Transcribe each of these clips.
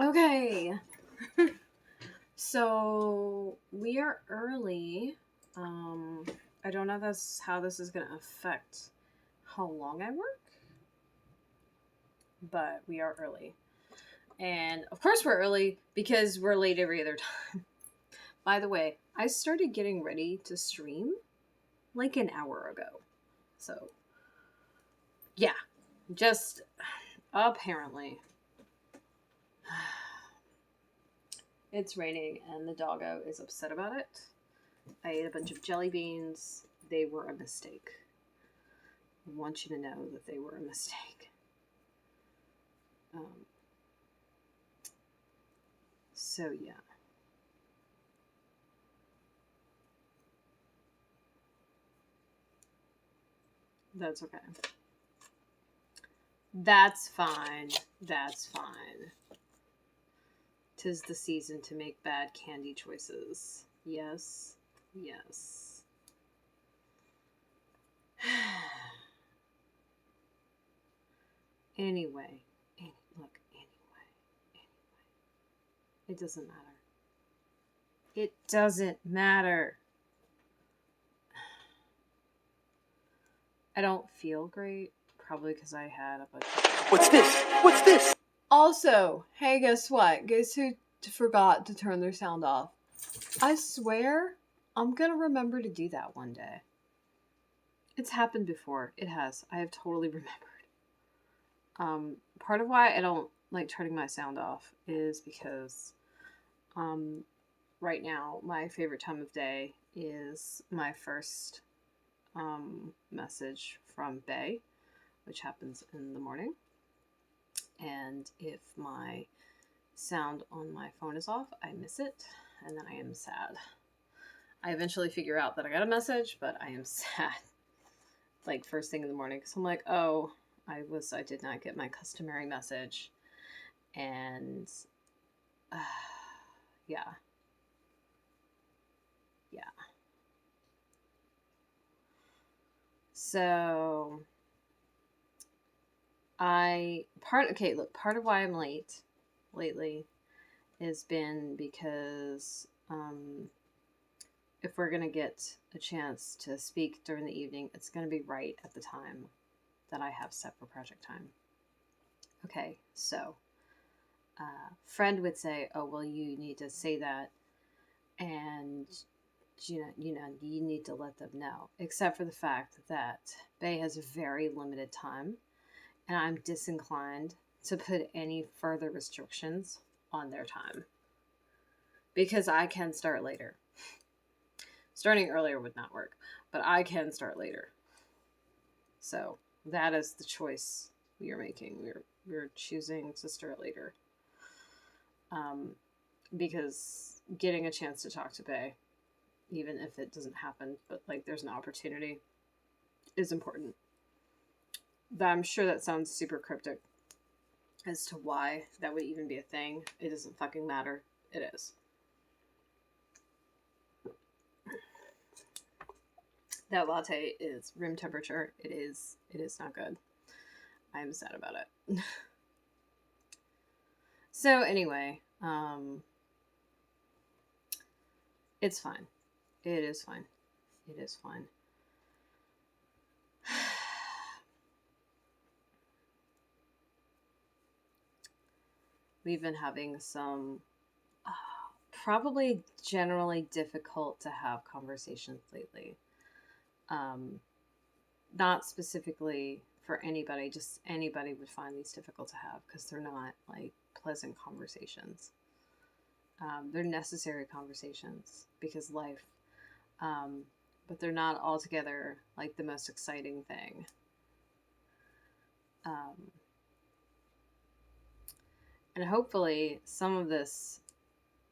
Okay. So we are early. I don't know how this is going to affect how long I work, but we are early. And of course we're early because we're late every other time. By the way, I started getting ready to stream like an hour ago. So, yeah, just apparently. It's raining and the doggo is upset about it. I ate a bunch of jelly beans. They were a mistake. I want you to know that they were a mistake. So, yeah. That's okay. That's fine. That's fine. 'Tis the season to make bad candy choices. Yes. Yes. Anyway. Look, anyway. It doesn't matter. It doesn't matter. I don't feel great. Probably because I had a bunch of... What's this? What's this? Also, hey, guess what? Guess who forgot to turn their sound off? I swear, I'm gonna remember to do that one day. It's happened before. It has. I have totally remembered. Part of why I don't like turning my sound off is because, right now, my favorite time of day is my first, message from Bay, which happens in the morning. And if my sound on my phone is off, I miss it, and then I am sad. I eventually figure out that I got a message, but I am sad. Like first thing in the morning, because I'm like, oh, I did not get my customary message, and yeah. So part of why I'm late lately has been because if we're going to get a chance to speak during the evening, it's going to be right at the time that I have set for project time. Okay, so friend would say, oh, well, you need to say that, and you need to let them know, except for the fact that Bay has a very limited time, and I'm disinclined to put any further restrictions on their time because I can start later. Starting earlier would not work, but I can start later. So that is the choice we are making. We're choosing to start later. Because getting a chance to talk to Bay, even if it doesn't happen, but like there's an opportunity, is important. I'm sure that sounds super cryptic as to why that would even be a thing. It doesn't fucking matter. It is. That latte is room temperature. It is not good. I'm sad about it. So anyway, it's fine. It is fine. It is fine. We've been having some probably generally difficult to have conversations lately. Not specifically for anybody, just anybody would find these difficult to have because they're not like pleasant conversations. They're necessary conversations because life, but they're not altogether like the most exciting thing. And hopefully some of this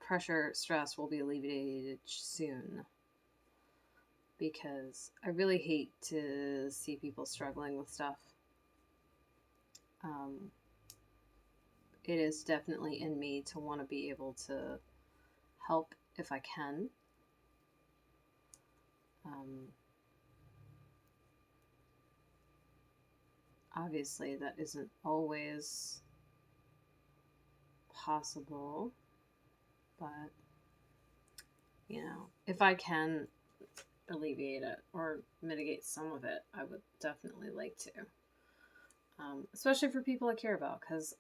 pressure, stress will be alleviated soon, because I really hate to see people struggling with stuff. It is definitely in me to want to be able to help if I can. Obviously, that isn't always possible, but, you know, if I can alleviate it or mitigate some of it, I would definitely like to. Especially for people I care about, because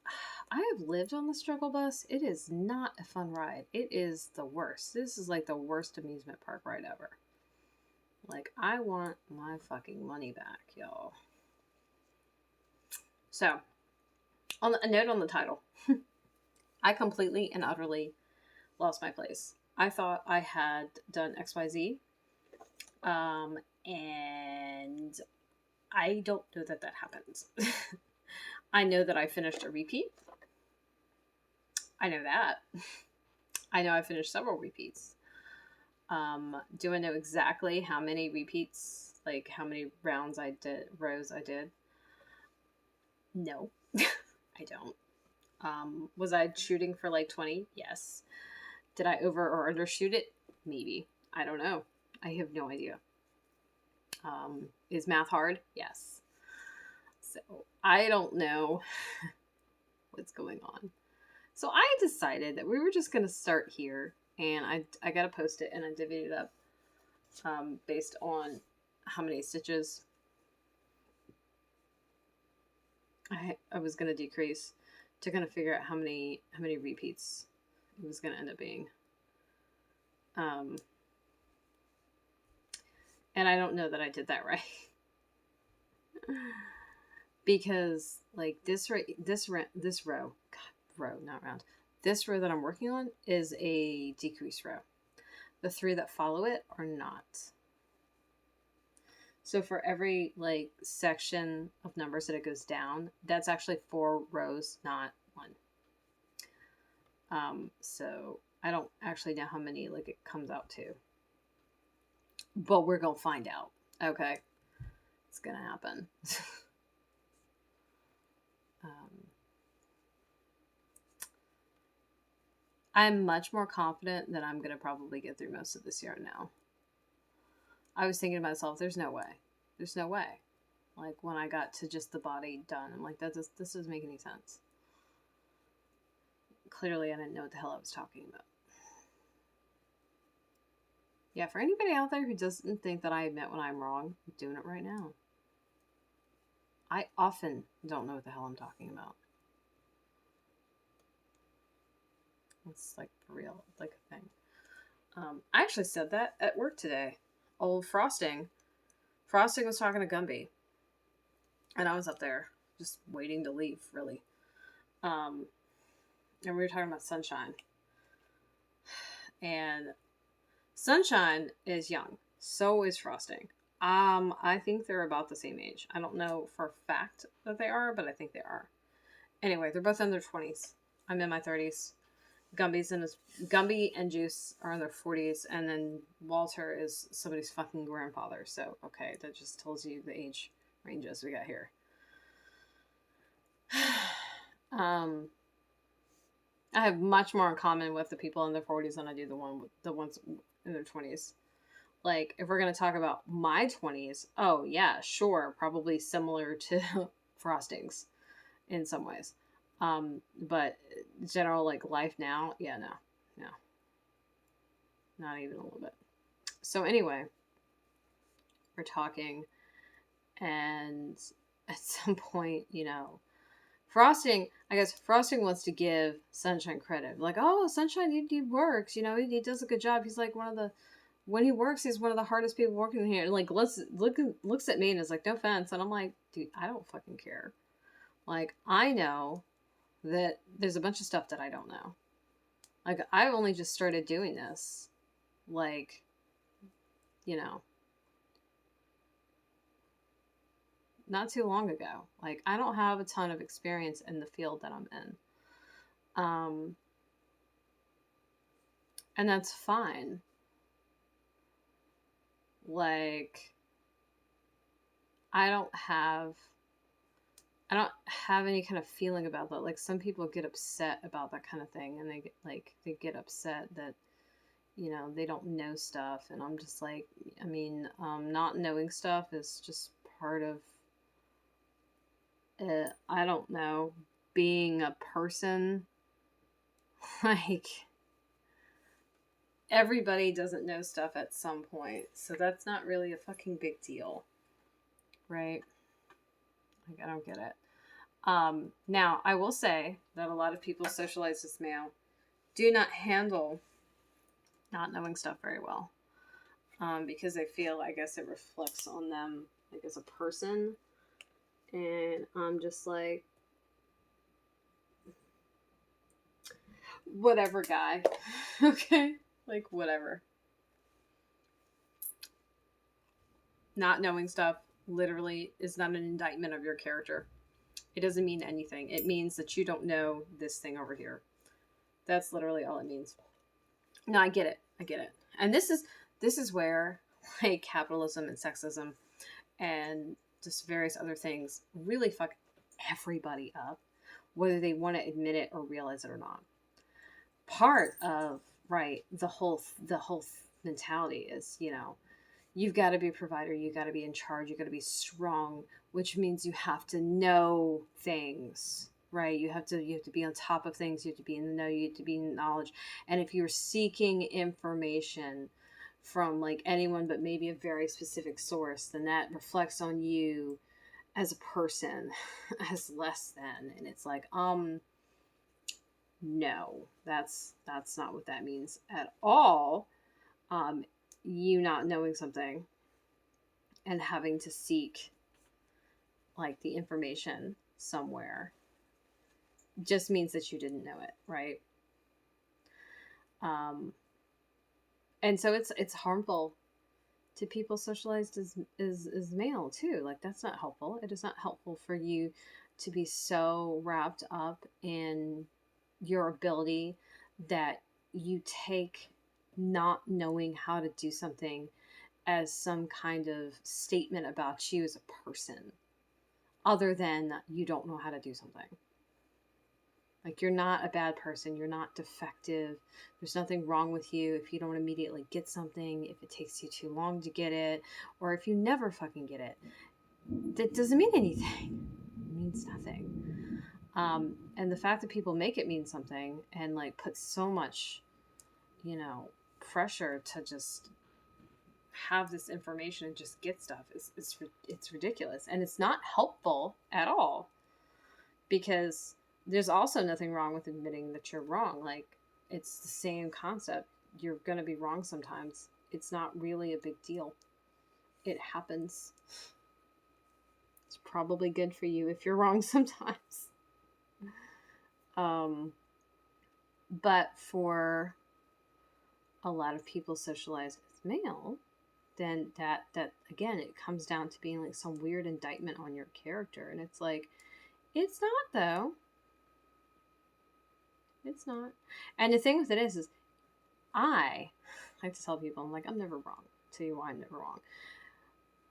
I have lived on the struggle bus. It is not a fun ride. It is the worst. This is like the worst amusement park ride ever. Like, I want my fucking money back, y'all. So, on a note on the title, I completely and utterly lost my place. I thought I had done XYZ, and I don't know that that happened. I know that I finished a repeat. I know that. I know I finished several repeats. Do I know exactly how many repeats, like how many rows I did? No, I don't. Was I shooting for like 20? Yes. Did I over or undershoot it? Maybe. I don't know. I have no idea. Is math hard? Yes. So I don't know what's going on. So I decided that we were just going to start here, and I got to post it, and I divvied it up based on how many stitches I was going to decrease to kind of figure out how many repeats it was going to end up being. And I don't know that I did that right. Because like this row, not round. This row that I'm working on is a decrease row. The 3 that follow it are not. So for every like section of numbers that it goes down, that's actually 4 rows, not 1. So I don't actually know how many like it comes out to. But we're going to find out. Okay. It's going to happen. I'm much more confident that I'm going to probably get through most of this yarn now. I was thinking to myself, there's no way. There's no way. Like when I got to just the body done, I'm like, this doesn't make any sense. Clearly, I didn't know what the hell I was talking about. Yeah, for anybody out there who doesn't think that I admit when I'm wrong, I'm doing it right now. I often don't know what the hell I'm talking about. It's like for real, like a thing. I actually said that at work today. Old Frosting. Frosting was talking to Gumby. And I was up there just waiting to leave, really. And we were talking about Sunshine. And Sunshine is young. So is Frosting. I think they're about the same age. I don't know for a fact that they are, but I think they are. Anyway, they're both in their 20s. I'm in my 30s. Gumby and Juice are in their 40s, and then Walter is somebody's fucking grandfather. So, okay, that just tells you the age ranges we got here. I have much more in common with the people in their 40s than I do the ones in their 20s. Like, if we're going to talk about my 20s, oh, yeah, sure, probably similar to Frosting's in some ways. But general, like, life now, yeah, no. Not even a little bit. So anyway, we're talking, and at some point, you know, Frosting wants to give Sunshine credit. Like, oh, Sunshine, he works, you know, he does a good job. He's like when he works, he's one of the hardest people working here. And like, looks at me and is like, no offense. And I'm like, dude, I don't fucking care. Like, I know that there's a bunch of stuff that I don't know. Like, I've only just started doing this, like, you know, not too long ago. Like, I don't have a ton of experience in the field that I'm in. And that's fine. Like, I don't have any kind of feeling about that. Like, some people get upset about that kind of thing, and they get upset that, you know, they don't know stuff. And I'm just like, I mean, not knowing stuff is just part of I don't know, being a person Like, everybody doesn't know stuff at some point, so that's not really a fucking big deal, right? Like, I don't get it. Now, I will say that a lot of people socialized as male do not handle not knowing stuff very well, because they feel, I guess, it reflects on them, like, as a person. And I'm just like, whatever, guy. Okay? Like, whatever. Not knowing stuff literally is not an indictment of your character. It doesn't mean anything. It means that you don't know this thing over here. That's literally all it means. No, I get it. I get it. And this is where, like, capitalism and sexism and just various other things really fuck everybody up, whether they want to admit it or realize it or not. Part of, right, the whole mentality is, you know, you've got to be a provider, you got to be in charge, you got to be strong, which means you have to know things, right? You have to be on top of things, you have to be in the know, you have to be in knowledge. And if you're seeking information from, like, anyone but maybe a very specific source, then that reflects on you as a person as less than. And it's like, no, that's not what that means at all. You not knowing something and having to seek, like, the information somewhere just means that you didn't know it, right? And so it's harmful to people socialized as male too. Like, that's not helpful. It is not helpful for you to be so wrapped up in your ability that you take not knowing how to do something as some kind of statement about you as a person, other than you don't know how to do something. Like, you're not a bad person. You're not defective. There's nothing wrong with you if you don't immediately get something, if it takes you too long to get it, or if you never fucking get it. That doesn't mean anything. It means nothing. And the fact that people make it mean something and, like, put so much, you know, pressure to just have this information and just get stuff it's ridiculous. And it's not helpful at all, because there's also nothing wrong with admitting that you're wrong. Like, it's the same concept. You're going to be wrong sometimes. It's not really a big deal. It happens. It's probably good for you if you're wrong sometimes. But for a lot of people socialized as male, then that again, it comes down to being like some weird indictment on your character. And it's like, it's not, though. It's not. And the thing with it is I like to tell people, I'm like, I'm never wrong. I'll tell you why I'm never wrong.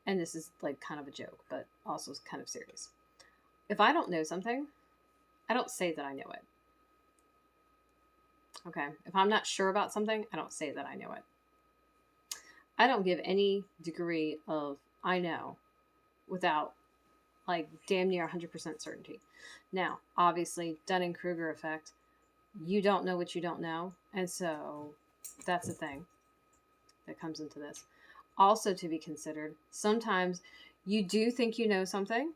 And this is, like, kind of a joke, but also kind of serious. If I don't know something, I don't say that I know it. Okay? If I'm not sure about something, I don't say that I know it. I don't give any degree of I know without, like, damn near 100% certainty. Now, obviously, Dunning-Kruger effect, you don't know what you don't know. And so that's the thing that comes into this. Also to be considered, sometimes you do think you know something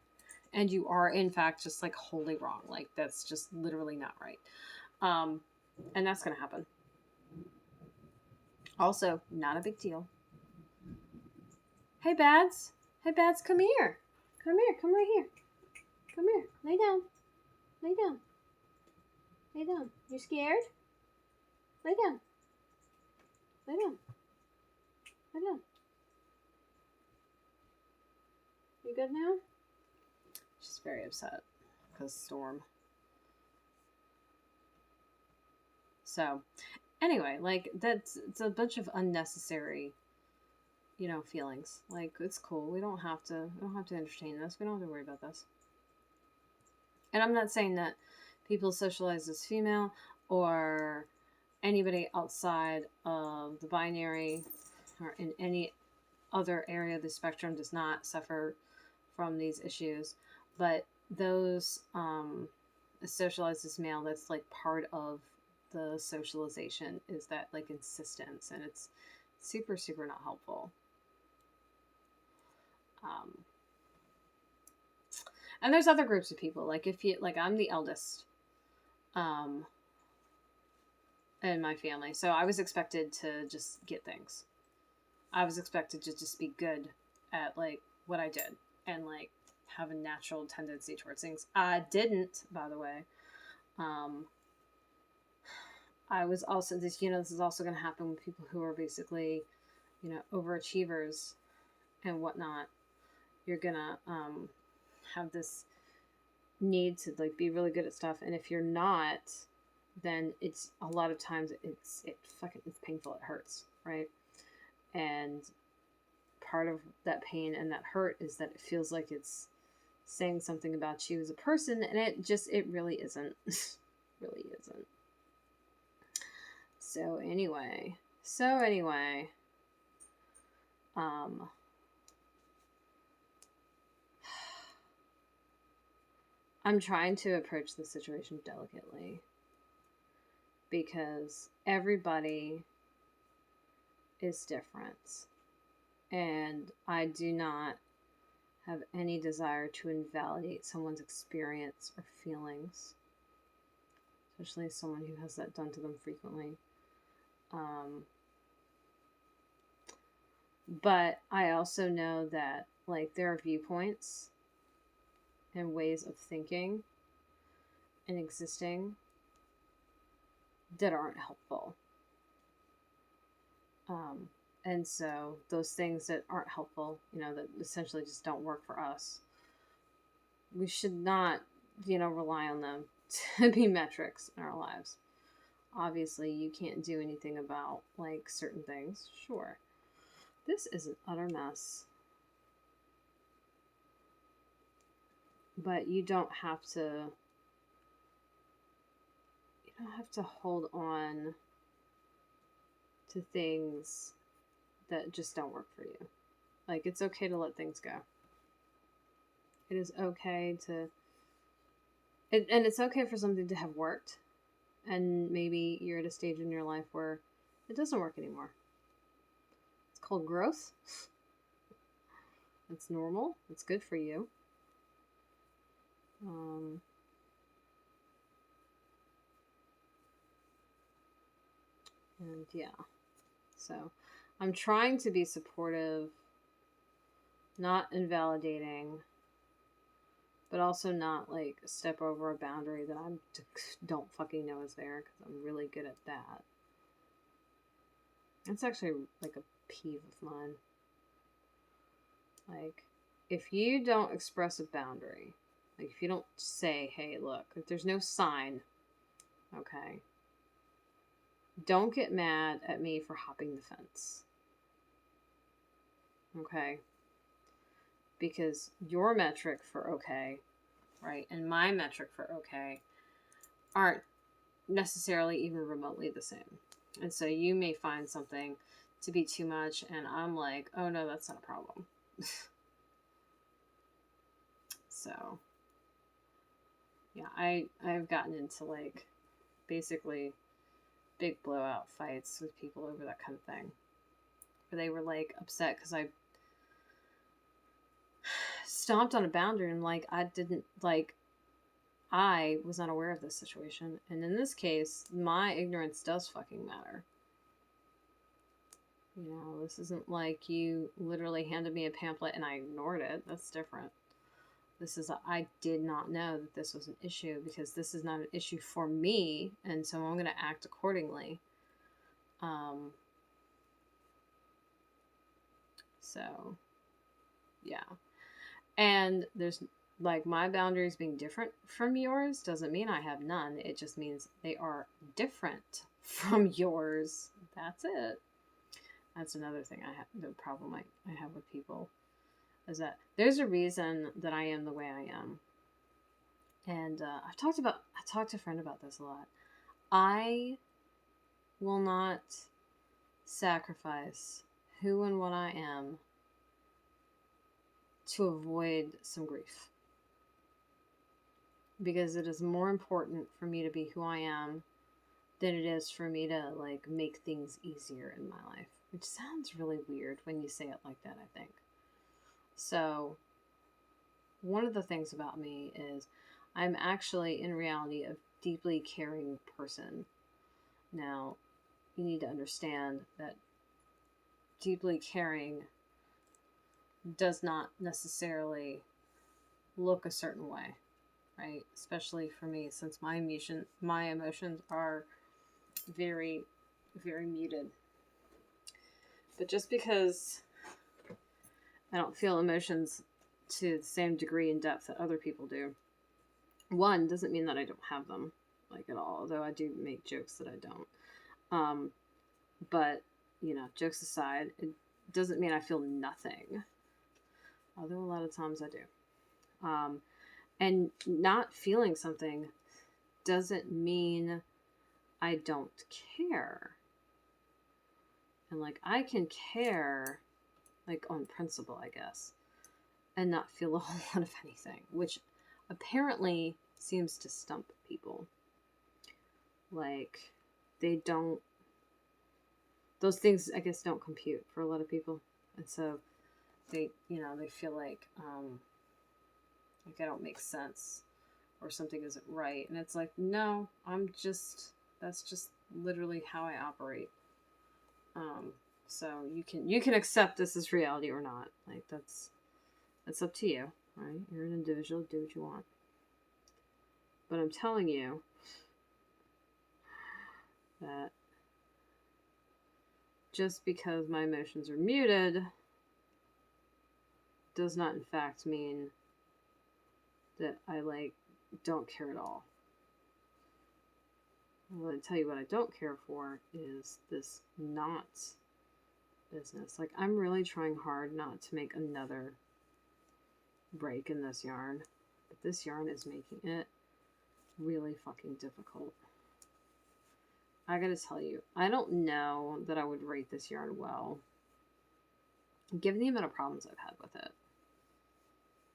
and you are, in fact, just, like, wholly wrong. Like, that's just literally not right. And that's going to happen. Also, not a big deal. Hey, Bads. Hey, Bads, come here. Come here. Come right here. Come here. Lay down. Lay down. Lay down. You scared? Lay down. Lay down. Lay down. You good now? She's very upset because Storm. So, anyway, like, it's a bunch of unnecessary, you know, feelings. Like, it's cool. We don't have to entertain this. We don't have to worry about this. And I'm not saying that people socialize as female or anybody outside of the binary or in any other area of the spectrum does not suffer from these issues. But those socialized as male, that's, like, part of the socialization is that like insistence, and it's super, super not helpful. And there's other groups of people, like if you, like I'm the eldest in my family, so I was expected to just get things. I was expected to just be good at like what I did and like have a natural tendency towards things. I didn't, by the way. I was also this, this is also going to happen with people who are basically, overachievers and whatnot. You're gonna have this need to like be really good at stuff, and if you're not, then it's a lot of times it's painful. It hurts, right? And part of that pain and that hurt is that it feels like it's saying something about you as a person, and it really isn't. Really isn't. So anyway, I'm trying to approach the situation delicately because everybody is different, and I do not have any desire to invalidate someone's experience or feelings, especially someone who has that done to them frequently. But I also know that like there are viewpoints and ways of thinking and existing that aren't helpful. And so those things that aren't helpful, that essentially just don't work for us, we should not, rely on them to be metrics in our lives. Obviously, you can't do anything about like certain things. Sure. This is an utter mess. But you don't have to hold on to things that just don't work for you. Like, it's okay to let things go. It is okay to... and it's okay for something to have worked. And maybe you're at a stage in your life where it doesn't work anymore. It's called growth. It's normal. It's good for you. And yeah. So I'm trying to be supportive, not invalidating, but also not like step over a boundary that I don't fucking know is there, because I'm really good at that. It's actually like a peeve of mine. Like, if you don't express a boundary, like if you don't say, hey, look, if there's no sign, okay, don't get mad at me for hopping the fence. Okay? Because your metric for okay, right, and my metric for okay aren't necessarily even remotely the same. And so you may find something to be too much, and I'm like, oh no, that's not a problem. So, yeah, I've gotten into like basically big blowout fights with people over that kind of thing, where they were like upset because I stomped on a boundary, and like I was not aware of this situation. And in this case, my ignorance does fucking matter. This isn't like you literally handed me a pamphlet and I ignored it. That's different. This is I did not know that this was an issue, because this is not an issue for me, and so I'm going to act accordingly. So, yeah. And there's like my boundaries being different from yours doesn't mean I have none. It just means they are different from yours. That's it. That's another thing the problem I have with people is that there's a reason that I am the way I am. And I talked to a friend about this a lot. I will not sacrifice who and what I am to avoid some grief. Because it is more important for me to be who I am than it is for me to like make things easier in my life, which sounds really weird when you say it like that, I think. So one of the things about me is I'm actually in reality a deeply caring person. Now, you need to understand that deeply caring does not necessarily look a certain way, right? Especially for me, since my emotions are very, very muted. But just because I don't feel emotions to the same degree and depth that other people do, one, doesn't mean that I don't have them, like, at all. Although I do make jokes that I don't. But, you know, jokes aside, it doesn't mean I feel nothing. Although a lot of times I do. And not feeling something doesn't mean I don't care. And, like, I can care, like, on principle, I guess, and not feel a whole lot of anything, which apparently seems to stump people. Like, they don't, those things, I guess, don't compute for a lot of people. And so they, you know, they feel like I don't make sense or something isn't right. And it's like, no, that's just literally how I operate. So you can accept this as reality or not. Like, that's up to you, right? You're an individual, do what you want. But I'm telling you that just because my emotions are muted does not in fact mean that I, like, don't care at all. Well, I tell you what I don't care for is this knots business. Like, I'm really trying hard not to make another break in this yarn, but this yarn is making it really fucking difficult. I gotta tell you, I don't know that I would rate this yarn well, given the amount of problems I've had with it.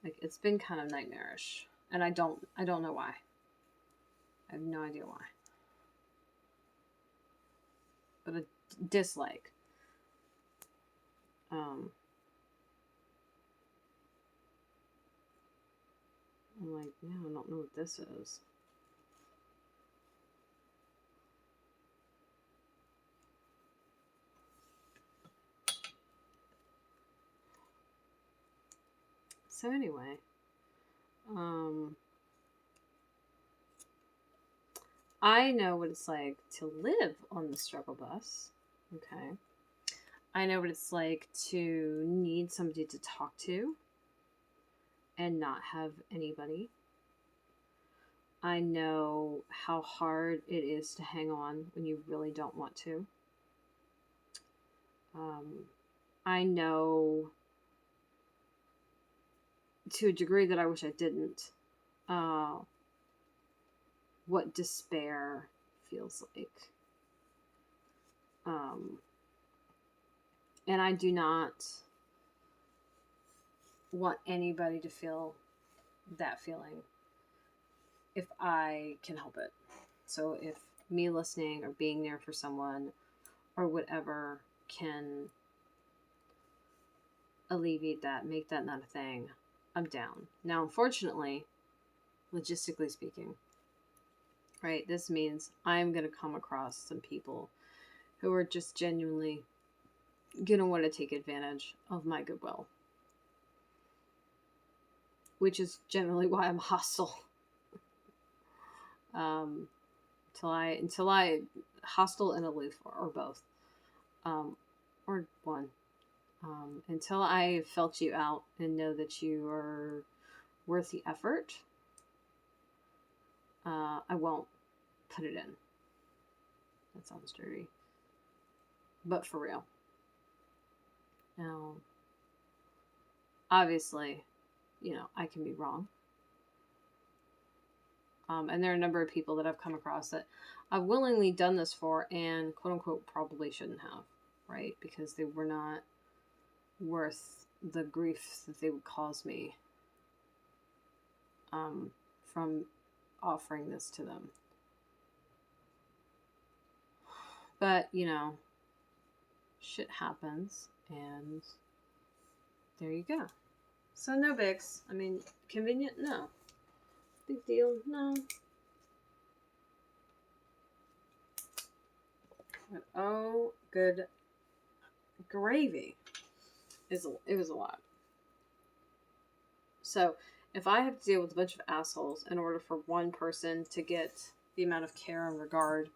Like, it's been kind of nightmarish, and I don't know why. I have no idea why. But a dislike. I'm like, yeah, I don't know what this is. So anyway, I know what it's like to live on the struggle bus. Okay. I know what it's like to need somebody to talk to and not have anybody. I know how hard it is to hang on when you really don't want to. I know, to a degree that I wish I didn't, what despair feels like. And I do not want anybody to feel that feeling if I can help it. So if me listening or being there for someone or whatever can alleviate that, make that not a thing, I'm down. Now, unfortunately, logistically speaking, right, this means I'm going to come across some people who are just genuinely going to want to take advantage of my goodwill, which is generally why I'm hostile. Until I hostile and aloof, or both, or one. Until I felt you out and know that you are worth the effort, I won't put it in. That sounds dirty, but for real. Now, obviously, you know, I can be wrong. And there are a number of people that I've come across that I've willingly done this for and quote unquote probably shouldn't have, right? Because they were not worth the grief that they would cause me from offering this to them. But, you know, shit happens, and there you go. So no bigs. I mean, convenient? No. Big deal? No. But oh, good gravy. It was a lot. So if I have to deal with a bunch of assholes in order for one person to get the amount of care and regard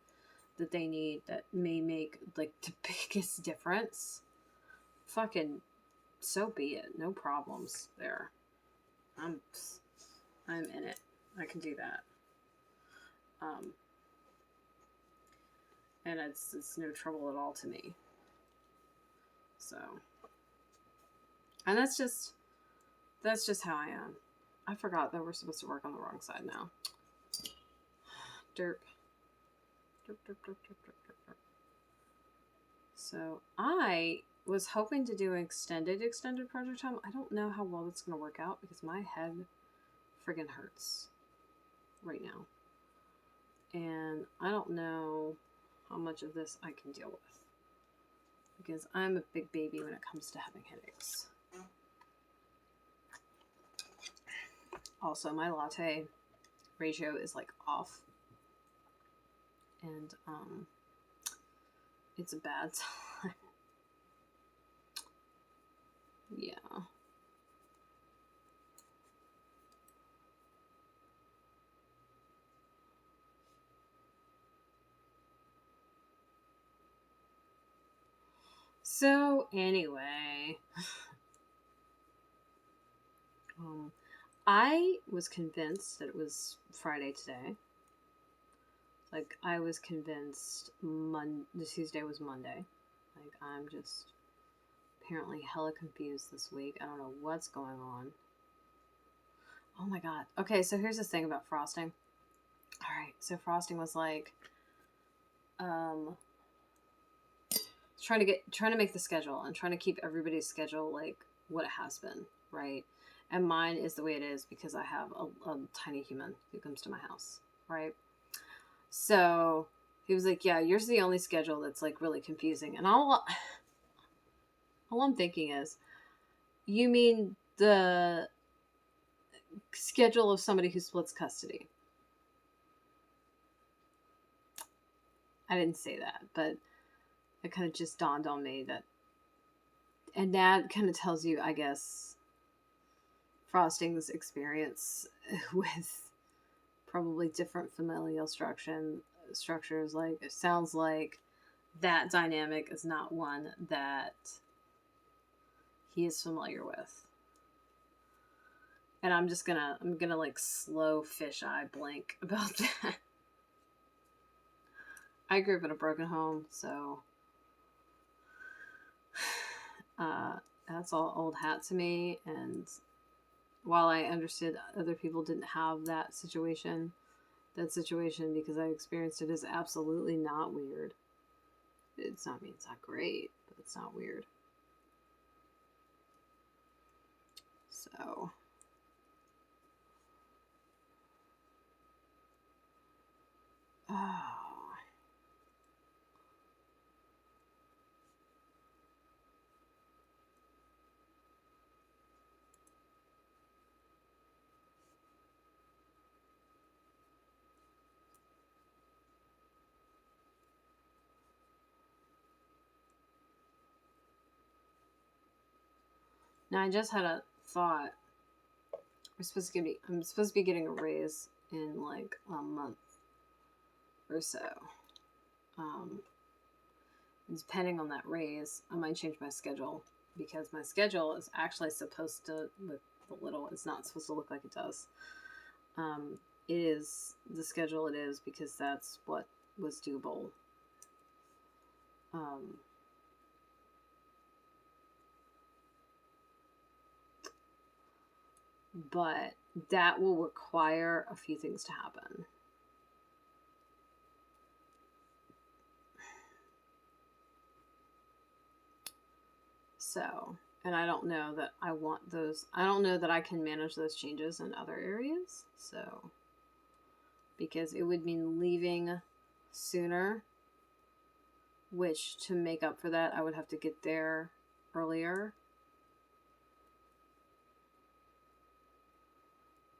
that they need, that may make like the biggest difference, fucking so be it. No problems there. I'm in it. I can do that. And it's no trouble at all to me. So, and that's just how I am. I forgot that we're supposed to work on the wrong side now. Derp. Derp, derp, derp, derp, derp, derp. So I was hoping to do an extended project time. I don't know how well that's going to work out because my head friggin' hurts right now. And I don't know how much of this I can deal with. Because I'm a big baby when it comes to having headaches. Also, my latte ratio is like off. And it's a bad sign. Yeah. So anyway, I was convinced that it was Friday today. Like, I was convinced Tuesday was Monday. Like, I'm just apparently hella confused this week. I don't know what's going on. Oh my god. Okay, so here's the thing about frosting. Alright, so frosting was like, trying to make the schedule and trying to keep everybody's schedule like what it has been, right? And mine is the way it is because I have a tiny human who comes to my house, right? So he was like, yeah, yours is the only schedule that's like really confusing. And all I'm thinking is, you mean the schedule of somebody who splits custody? I didn't say that, but it kind of just dawned on me that, and that kind of tells you, I guess, Frosting's experience with probably different familial structures. Like, it sounds like that dynamic is not one that he is familiar with. And I'm gonna like slow fisheye blink about that. I grew up in a broken home, so that's all old hat to me. And while I understood other people didn't have that situation because I experienced it, is absolutely not weird. It's not great, but it's not weird. So now I just had a thought. I'm supposed to be getting a raise in like a month or so. Depending on that raise, I might change my schedule because my schedule is actually supposed to, with the little, it's not supposed to look like it does. It is the schedule it is because that's what was doable. But that will require a few things to happen. So, and I don't know that I want those. I don't know that I can manage those changes in other areas. So, because it would mean leaving sooner which to make up for that, I would have to get there earlier.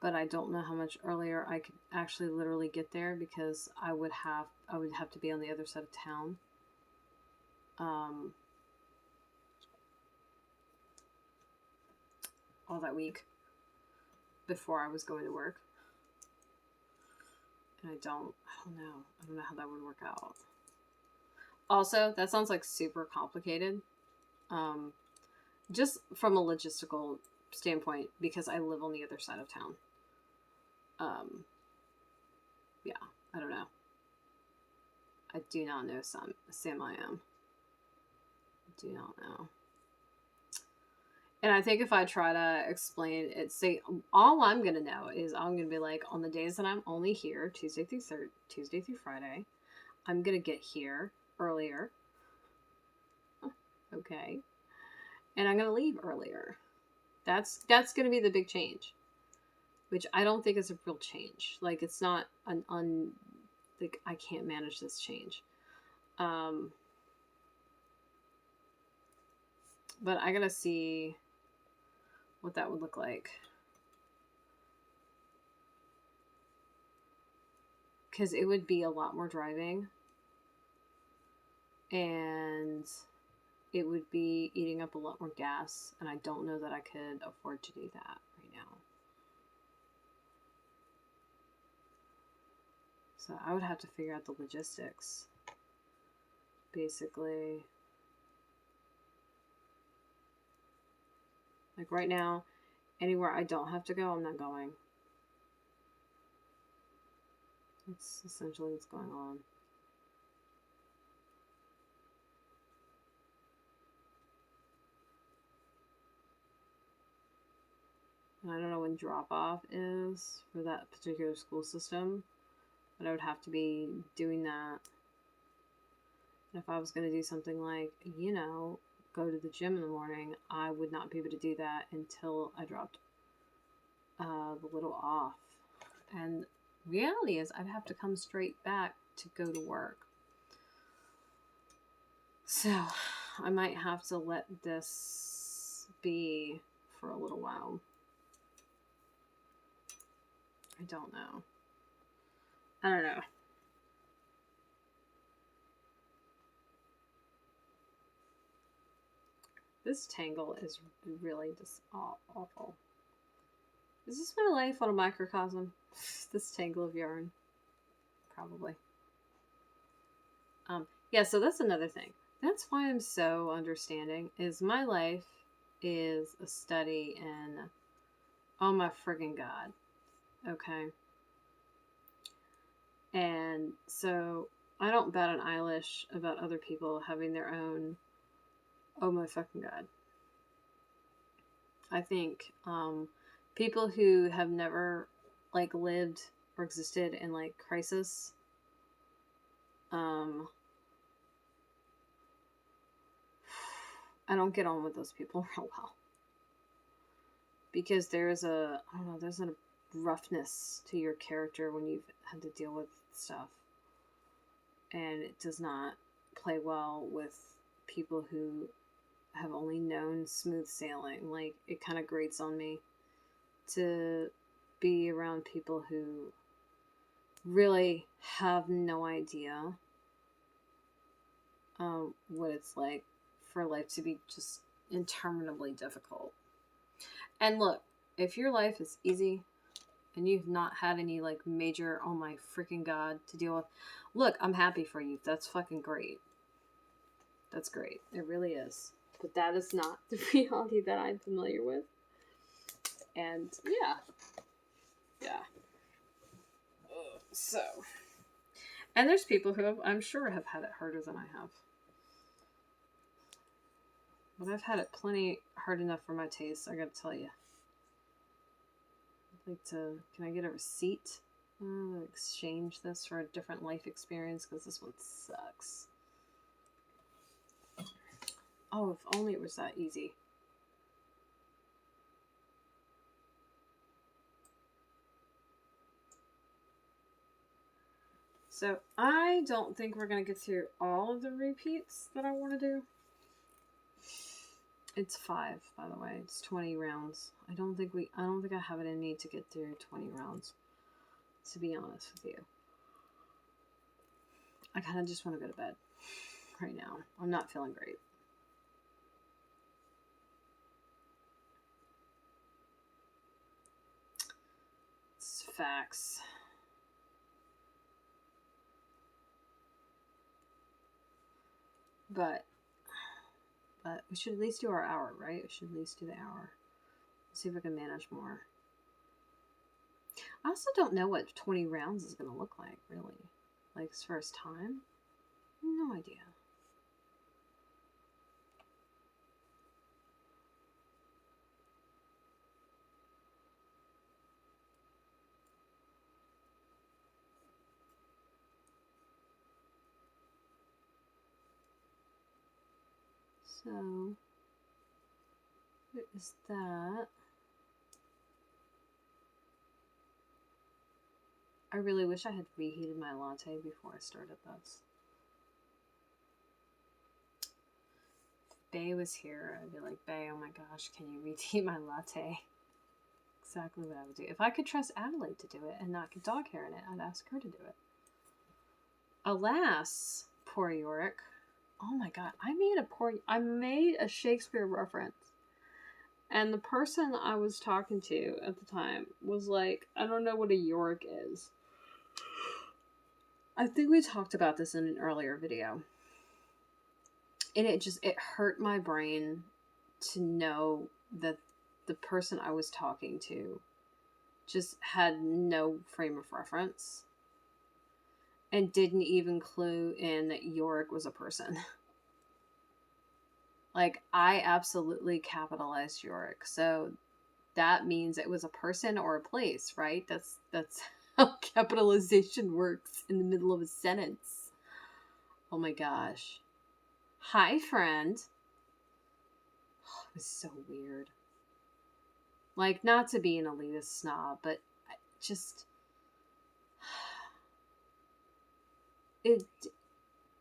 But I don't know how much earlier I could actually literally get there, because I would have to be on the other side of town. All that week before I was going to work. And I don't know how that would work out. Also, that sounds like super complicated. Just from a logistical standpoint, because I live on the other side of town. Yeah, I don't know. I do not know Sam I am. I do not know. And I think if I try to explain it, say, all I'm going to know is I'm going to be like, on the days that I'm only here, Tuesday through Friday, I'm going to get here earlier. Okay. And I'm going to leave earlier. That's going to be the big change, which I don't think is a real change. Like, it's not like, I can't manage this change. But I gotta see what that would look like. Because it would be a lot more driving. And it would be eating up a lot more gas. And I don't know that I could afford to do that right now. So I would have to figure out the logistics. Basically. Like right now, anywhere I don't have to go, I'm not going. That's essentially what's going on. And I don't know when drop-off is for that particular school system, but I would have to be doing that. And if I was going to do something like, you know, go to the gym in the morning, I would not be able to do that until I dropped the little off. And reality is I'd have to come straight back to go to work. So I might have to let this be for a little while. I don't know. I don't know. This tangle is really just awful. Is this my life on a microcosm? This tangle of yarn? Probably. Yeah, so that's another thing. That's why I'm so understanding, is my life is a study in, oh my friggin' God. Okay. And so I don't bat an eyelash about other people having their own, oh my fucking God. I think people who have never like lived or existed in like crisis, I don't get on with those people real well. Because there's a roughness to your character when you've had to deal with stuff. And it does not play well with people who have only known smooth sailing. Like, it kind of grates on me to be around people who really have no idea what it's like for life to be just interminably difficult. And look, if your life is easy and you've not had any like major, oh my freaking God, to deal with, look, I'm happy for you. That's fucking great. That's great. It really is. But that is not the reality that I'm familiar with. And yeah. So, and there's people who I'm sure have had it harder than I have. But I've had it plenty hard enough for my taste, I gotta tell you. I'd like to, can I get a receipt? Exchange this for a different life experience, because this one sucks. Oh, if only it was that easy. So I don't think we're going to get through all of the repeats that I want to do. It's 5, by the way. It's 20 rounds. I don't think I have it in me to get through 20 rounds, to be honest with you. I kind of just want to go to bed right now. I'm not feeling great. It's facts. But we should at least do our hour, right? We should at least do the hour. Let's see if I can manage more. I also don't know what 20 rounds is going to look like, really. Like, as far as time? No idea. So, what is that? I really wish I had reheated my latte before I started this. If Bae was here, I'd be like, Bae, oh my gosh, can you reheat my latte? Exactly what I would do. If I could trust Adelaide to do it and not get dog hair in it, I'd ask her to do it. Alas, poor Yorick. Oh my god, I made a Shakespeare reference. And the person I was talking to at the time was like, I don't know what a Yorick is. I think we talked about this in an earlier video. And it hurt my brain to know that the person I was talking to just had no frame of reference. And didn't even clue in that Yorick was a person. Like, I absolutely capitalized Yorick. So that means it was a person or a place, right? That's how capitalization works in the middle of a sentence. Oh my gosh. Hi, friend. Oh, it was so weird. Like, not to be an elitist snob, but just...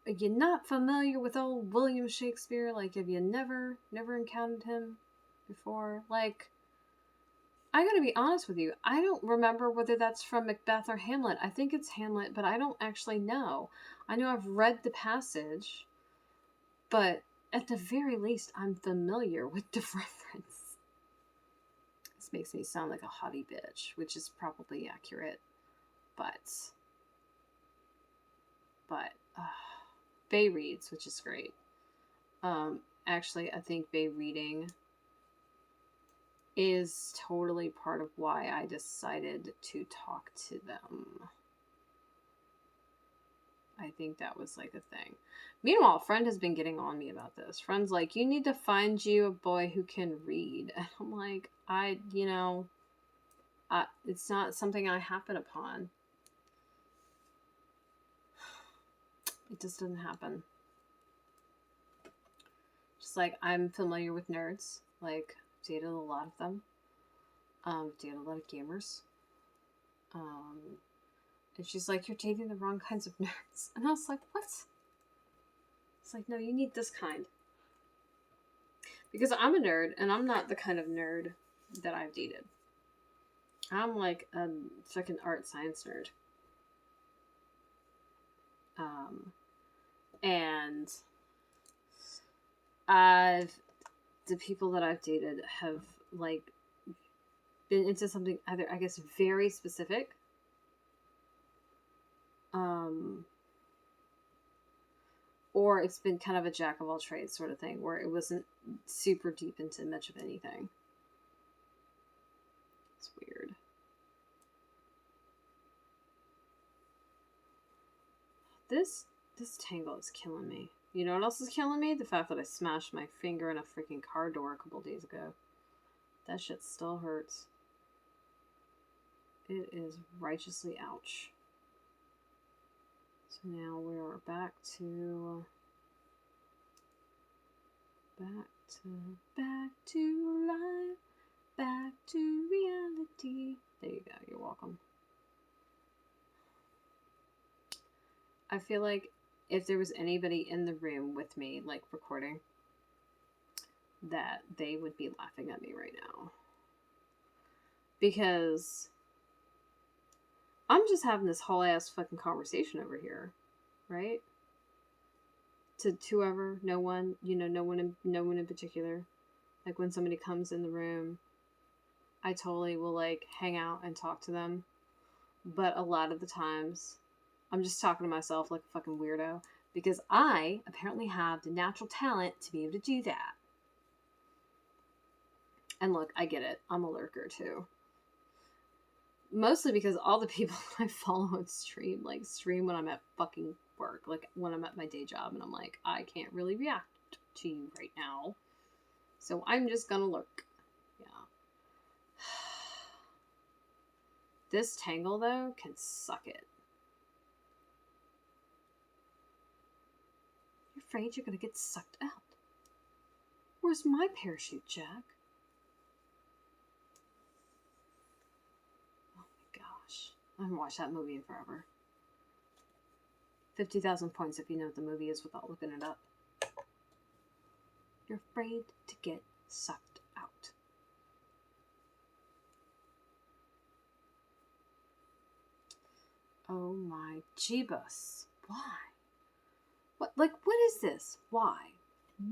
You're not familiar with old William Shakespeare? Like, have you never encountered him before? Like, I gotta be honest with you. I don't remember whether that's from Macbeth or Hamlet. I think it's Hamlet, but I don't actually know. I know I've read the passage, but at the very least, I'm familiar with the reference. This makes me sound like a haughty bitch, which is probably accurate, but Bae reads, which is great. Actually, I think Bae reading is totally part of why I decided to talk to them. I think that was like a thing. Meanwhile, Friend has been getting on me about this. Friend's like, you need to find you a boy who can read. And I'm like, it's not something I happen upon. It just doesn't happen. Just like, I'm familiar with nerds. Like, dated a lot of them. Dated a lot of gamers. And she's like, you're dating the wrong kinds of nerds. And I was like, what? It's like, no, you need this kind. Because I'm a nerd, and I'm not the kind of nerd that I've dated. I'm like a fucking art science nerd. And the people that I've dated have, like, been into something either, I guess, very specific. Or it's been kind of a jack of all trades sort of thing, where it wasn't super deep into much of anything. It's weird. This tangle is killing me. You know what else is killing me? The fact that I smashed my finger in a freaking car door a couple days ago. That shit still hurts. It is righteously ouch. So now we are back to life, back to reality. There you go, you're welcome. I feel like if there was anybody in the room with me, like recording, that they would be laughing at me right now. Because I'm just having this whole ass fucking conversation over here, right? To whoever, no one, no one in particular. Like when somebody comes in the room, I totally will like hang out and talk to them. But a lot of the times, I'm just talking to myself like a fucking weirdo because I apparently have the natural talent to be able to do that. And look, I get it. I'm a lurker too. Mostly because all the people I follow on stream, like stream when I'm at fucking work, like when I'm at my day job, and I'm like, I can't really react to you right now. So I'm just gonna lurk. Yeah. This tangle, though, can suck it. You're afraid you're gonna get sucked out. Where's my parachute, Jack? Oh my gosh. I haven't watched that movie in forever. 50,000 points if you know what the movie is without looking it up. You're afraid to get sucked out. Oh my Jeebus. Why? What is this? Why?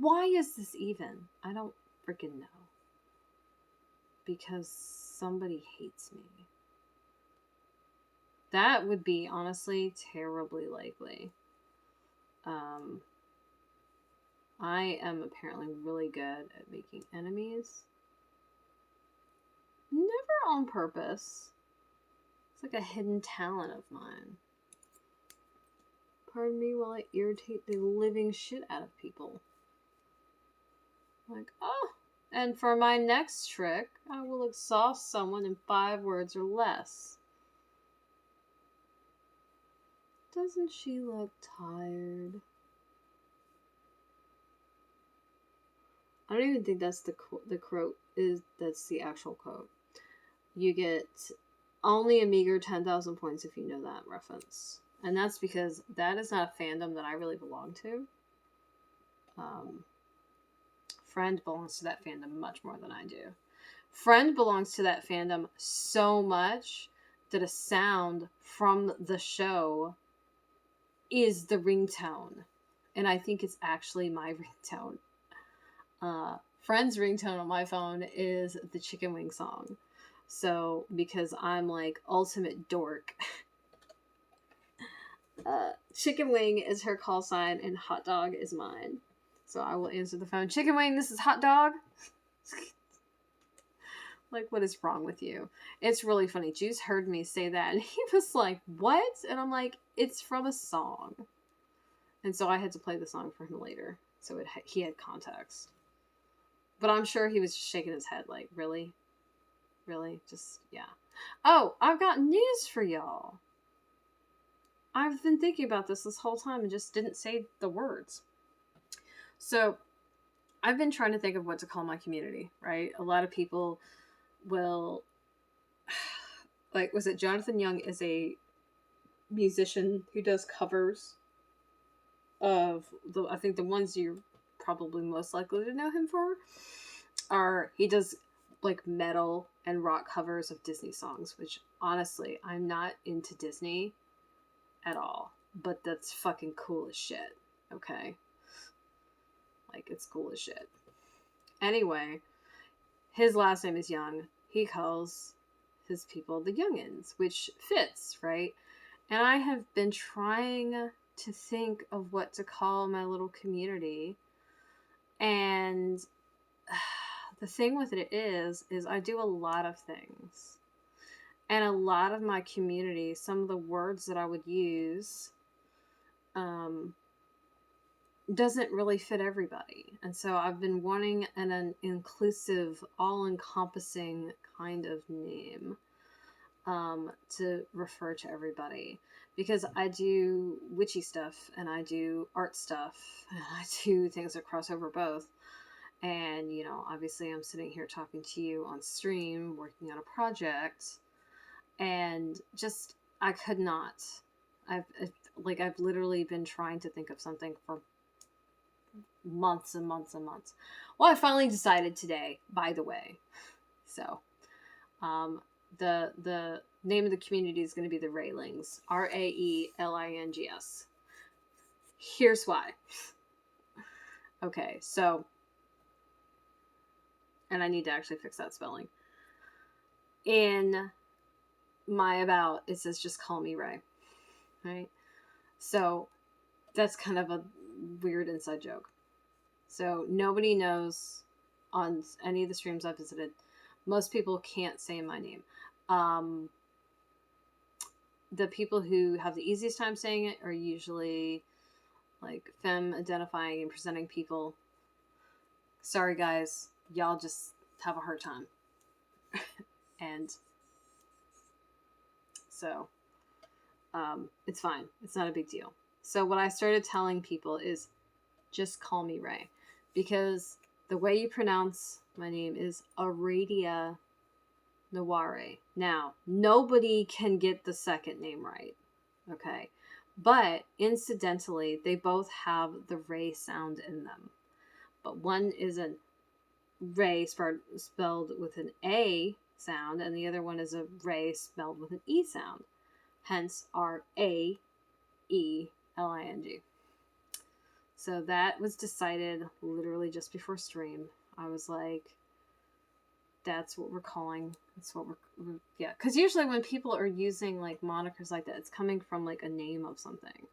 Why is this even? I don't freaking know. Because somebody hates me. That would be honestly terribly likely. I am apparently really good at making enemies. Never on purpose. It's like a hidden talent of mine. Pardon me while I irritate the living shit out of people. Like, oh, and for my next trick, I will exhaust someone in 5 words or less. Doesn't she look tired? I don't even think that's the quote. That's the actual quote. You get only a meager 10,000 points if you know that reference. And that's because that is not a fandom that I really belong to. Friend belongs to that fandom much more than I do. Friend belongs to that fandom so much that a sound from the show is the ringtone. And I think it's actually my ringtone. Friend's ringtone on my phone is the chicken wing song. So, because I'm like ultimate dork, chicken wing is her call sign and hot dog is mine. So I will answer the phone. Chicken wing, this is hot dog. Like, what is wrong with you? It's really funny. Juice heard me say that and he was like, what? And I'm like, it's from a song. And so I had to play the song for him later. So he had context. But I'm sure he was just shaking his head like, really? Really? Just, yeah. Oh, I've got news for y'all. I've been thinking about this whole time and just didn't say the words. So, I've been trying to think of what to call my community, right? A lot of people will, like, was it Jonathan Young is a musician who does covers of, I think the ones you're probably most likely to know him for are, he does, like, metal and rock covers of Disney songs, which, honestly, I'm not into Disney at all. But that's fucking cool as shit, okay? Like, it's cool as shit. Anyway, his last name is Young. He calls his people the Youngins, which fits, right? And I have been trying to think of what to call my little community. And the thing with it is I do a lot of things. And a lot of my community, some of the words that I would use, doesn't really fit everybody. And so I've been wanting an inclusive, all-encompassing kind of name to refer to everybody. Because I do witchy stuff, and I do art stuff, and I do things that cross over both. And, you know, obviously I'm sitting here talking to you on stream, working on a project, and just, I could not. like, I've literally been trying to think of something for months and months and months. Well, I finally decided today, by the way. So, the name of the community is going to be the Railings. Raelings. Here's why. Okay, so, and I need to actually fix that spelling. In my about, it says just call me Ray. Right? So that's kind of a weird inside joke. So nobody knows on any of the streams I've visited. Most people can't say my name. The people who have the easiest time saying it are usually like femme identifying and presenting people. Sorry guys, y'all just have a hard time. And so it's fine. It's not a big deal. So what I started telling people is just call me Ray, because the way you pronounce my name is Aradia Naware. Now, nobody can get the second name right, okay? But incidentally, they both have the Ray sound in them. But one is a Ray spelled with an A sound, and the other one is a Ray spelled with an E sound. Hence, Raeling. So that was decided literally just before stream. I was like, that's what we're calling. That's what we're yeah. Because usually when people are using like monikers like that, it's coming from like a name of something.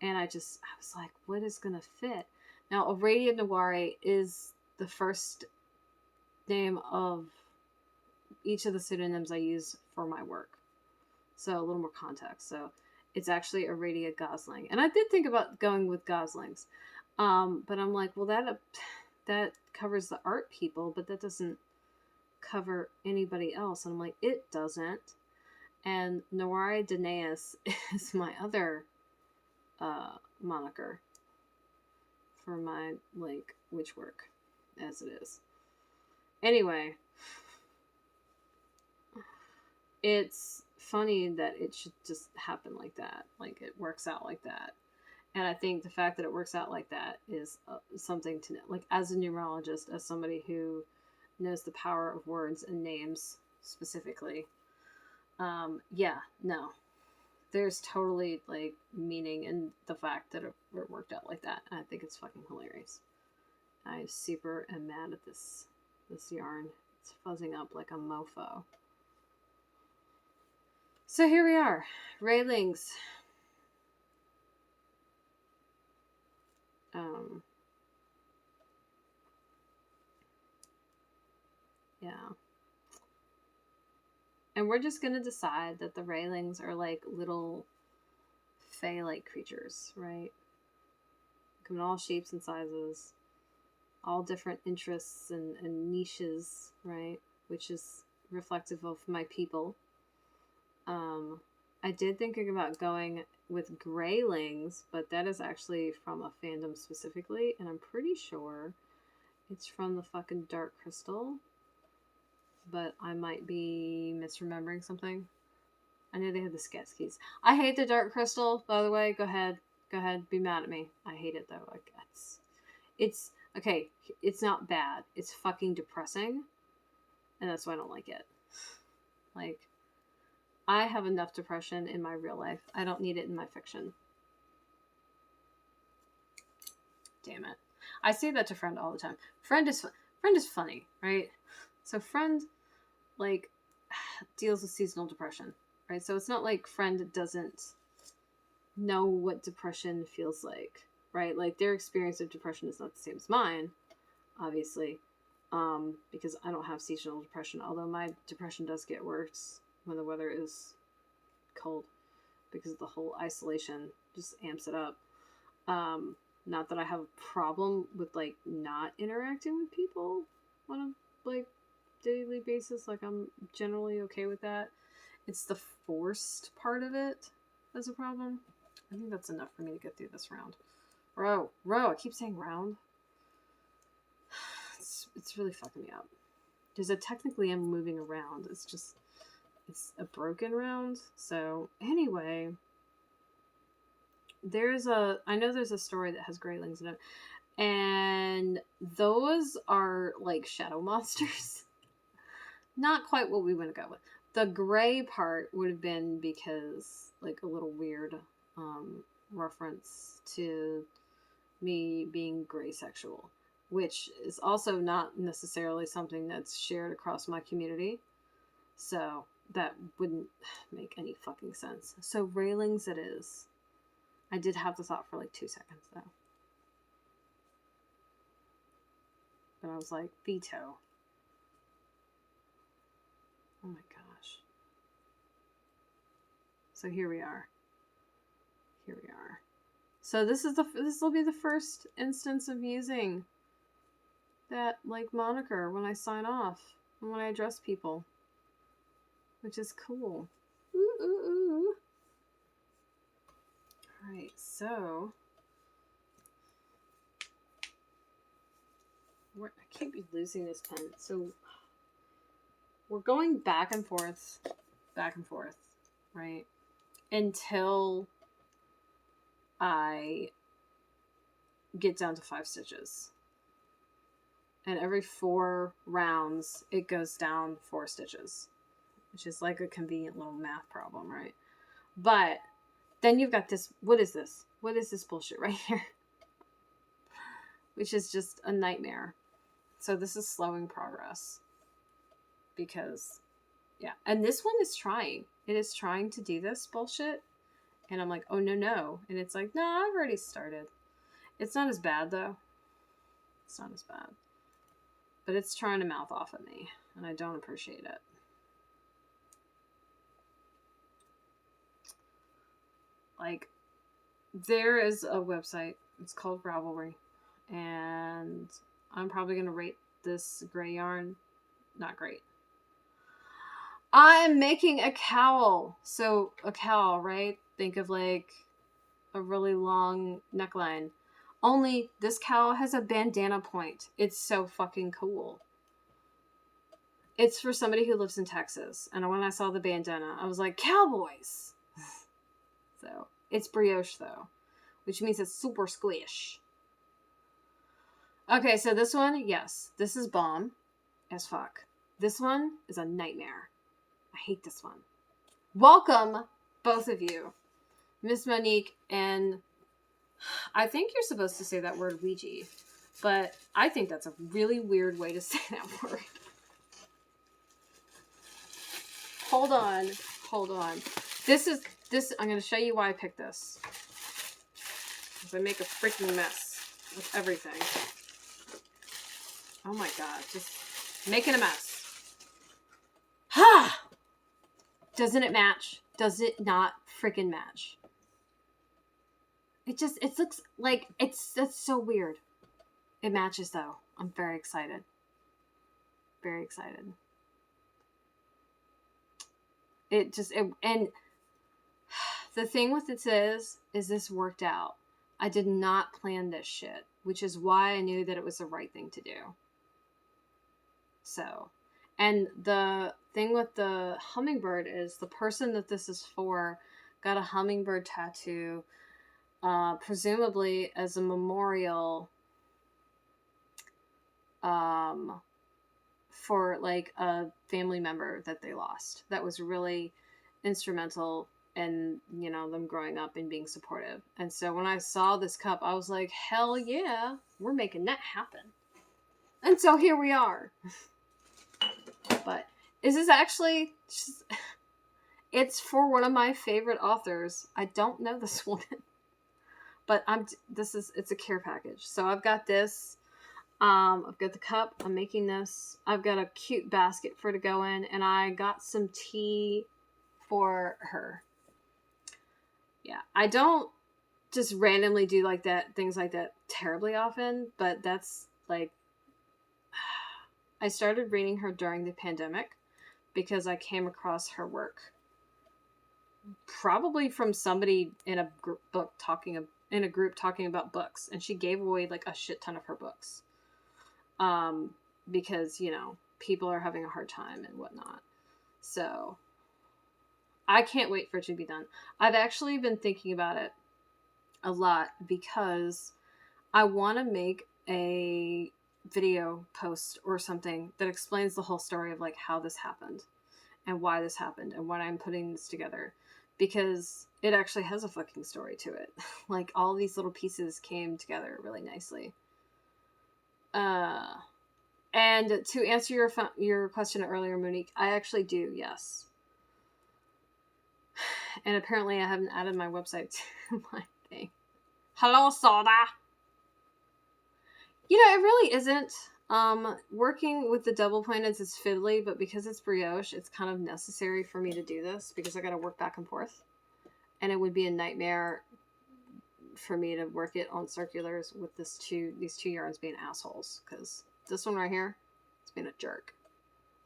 And I was like, what is going to fit? Now, Aradia Naware is the first name of each of the pseudonyms I use for my work. So a little more context. So it's actually Aradia Goseling. And I did think about going with Goselings. But I'm like, well, that covers the art people, but that doesn't cover anybody else. And I'm like, it doesn't. And Nawari Danaeus is my other moniker for my, like, witch work, as it is. Anyway, it's funny that it should just happen like that. Like, it works out like that. And I think the fact that it works out like that is something to know. Like, as a numerologist, as somebody who knows the power of words and names specifically, there's totally, like, meaning in the fact that it worked out like that. And I think it's fucking hilarious. I super am mad at this yarn. It's fuzzing up like a mofo. So here we are. Railings. Yeah. And we're just going to decide that the railings are like little fae-like creatures, right? Come in all shapes and sizes, all different interests and niches, right? Which is reflective of my people. I did think about going with Greylings, but that is actually from a fandom specifically, and I'm pretty sure it's from the fucking Dark Crystal. But I might be misremembering something. I knew they had the Sketskis. I hate the Dark Crystal, by the way. Go ahead, be mad at me. I hate it though. Like, it's okay. It's not bad. It's fucking depressing, and that's why I don't like it. Like, I have enough depression in my real life. I don't need it in my fiction. Damn it. I say that to Friend all the time. Friend is funny, right? So Friend, like, deals with seasonal depression, right? So it's not like Friend doesn't know what depression feels like, right? Like, their experience of depression is not the same as mine, obviously, because I don't have seasonal depression, although my depression does get worse when the weather is cold, because the whole isolation just amps it up. Not that I have a problem with, like, not interacting with people on a, like, daily basis. Like, I'm generally okay with that. It's the forced part of it that's a problem. I think that's enough for me to get through this round. Row, I keep saying round. It's really fucking me up. Because I technically am moving around. It's a broken round. So anyway, I know there's a story that has Greylings in it, and those are like shadow monsters. Not quite what we want to go with. The gray part would have been because, like, a little weird reference to me being gray sexual, which is also not necessarily something that's shared across my community. So that wouldn't make any fucking sense. So railings it is. I did have the thought for like 2 seconds though. But I was like, veto. Oh my gosh. So here we are. Here we are. So this will be the first instance of using that like moniker when I sign off and when I address people, which is cool. Ooh, ooh, ooh. All right, so I keep losing this pen. So we're going back and forth, right? Until I get down to 5 stitches. And every 4 rounds, it goes down 4 stitches. Which is like a convenient little math problem, right? But then you've got this, what is this? What is this bullshit right here? Which is just a nightmare. So this is slowing progress. Because, yeah. And this one is trying. It is trying to do this bullshit. And I'm like, oh, no. And it's like, no, I've already started. It's not as bad, though. It's not as bad. But it's trying to mouth off at me. And I don't appreciate it. Like, there is a website. It's called Ravelry. And I'm probably going to rate this gray yarn not great. I'm making a cowl. So, a cowl, right? Think of like a really long neckline. Only this cowl has a bandana point. It's so fucking cool. It's for somebody who lives in Texas. And when I saw the bandana, I was like, cowboys! So, it's brioche though. Which means it's super squish. Okay, so this one, yes. This is bomb as fuck. This one is a nightmare. I hate this one. Welcome, both of you. Miss Monique, and I think you're supposed to say that word Ouija, but I think that's a really weird way to say that word. Hold on. I'm going to show you why I picked this. Because I make a freaking mess with everything. Oh my god, just making a mess. Ha! Doesn't it match? Does it not freaking match? It looks like, that's so weird. It matches though. I'm very excited. Very excited. And the thing with it is this worked out. I did not plan this shit, which is why I knew that it was the right thing to do. So, and the thing with the hummingbird is the person that this is for got a hummingbird tattoo, presumably as a memorial, for like a family member that they lost. That was really instrumental in, you know, them growing up and being supportive. And so when I saw this cup, I was like, hell yeah, we're making that happen. And so here we are. But is this actually just, it's for one of my favorite authors. I don't know this woman, but it's a care package. So I've got this. I've got the cup. I'm making this. I've got a cute basket for her to go in, and I got some tea for her. Yeah, I don't just randomly do like that, things like that terribly often, but that's like, I started reading her during the pandemic because I came across her work. Probably from somebody in a group talking about books, and she gave away like a shit ton of her books. Because, you know, people are having a hard time and whatnot. So I can't wait for it to be done. I've actually been thinking about it. a lot because I want to make a video post or something that explains the whole story of like how this happened and why this happened and why I'm putting this together, because it actually has a fucking story to it. Like all these little pieces came together really nicely. And to answer your question earlier, Monique, I actually do, yes. And apparently I haven't added my website to my thing. Hello, Soda. You know, it really isn't. Working with the double pointeds is fiddly, but because it's brioche, it's kind of necessary for me to do this because I got to work back and forth. And it would be a nightmare for me to work it on circulars with these two yarns being assholes, because this one right here, it's being a jerk.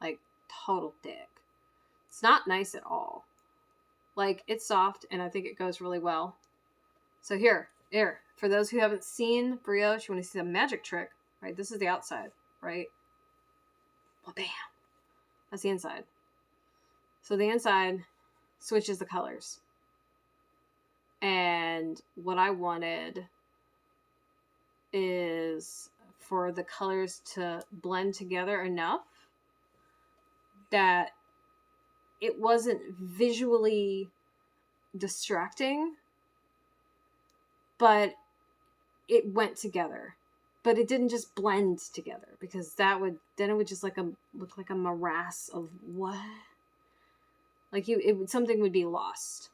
Like, total dick. It's not nice at all. Like, it's soft, and I think it goes really well. So here, for those who haven't seen brioche, you want to see the magic trick, right? This is the outside, right? Well, bam. That's the inside. So the inside switches the colors. And what I wanted is for the colors to blend together enough that it wasn't visually distracting, but it went together. But it didn't just blend together, because it would just look like a morass of what? Like something would be lost.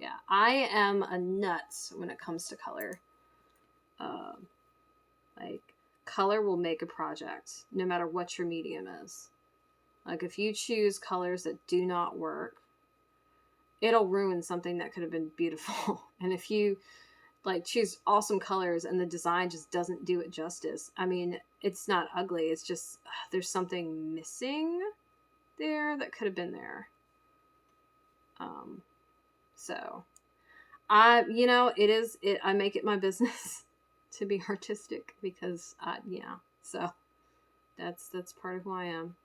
Yeah, I am a nuts when it comes to color. Like, color will make a project, no matter what your medium is. Like, if you choose colors that do not work, it'll ruin something that could have been beautiful. And if you, like, choose awesome colors and the design just doesn't do it justice, I mean, it's not ugly. It's just, there's something missing there that could have been there. So, I make it my business to be artistic because, so that's part of who I am.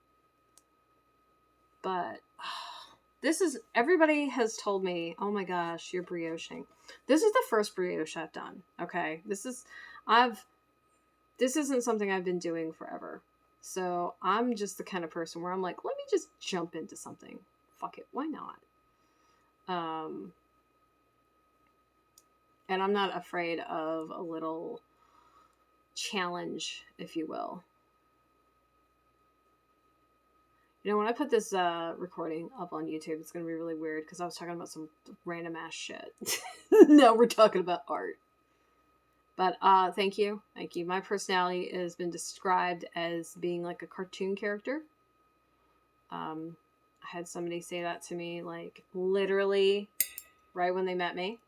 But everybody has told me, oh my gosh, you're brioching. This is the first brioche I've done. Okay. This isn't something I've been doing forever. So I'm just the kind of person where I'm like, let me just jump into something. Fuck it. Why not? And I'm not afraid of a little challenge, if you will. You know, when I put this recording up on YouTube, it's going to be really weird because I was talking about some random ass shit. Now we're talking about art. But thank you. Thank you. My personality has been described as being like a cartoon character. I had somebody say that to me, like, literally right when they met me.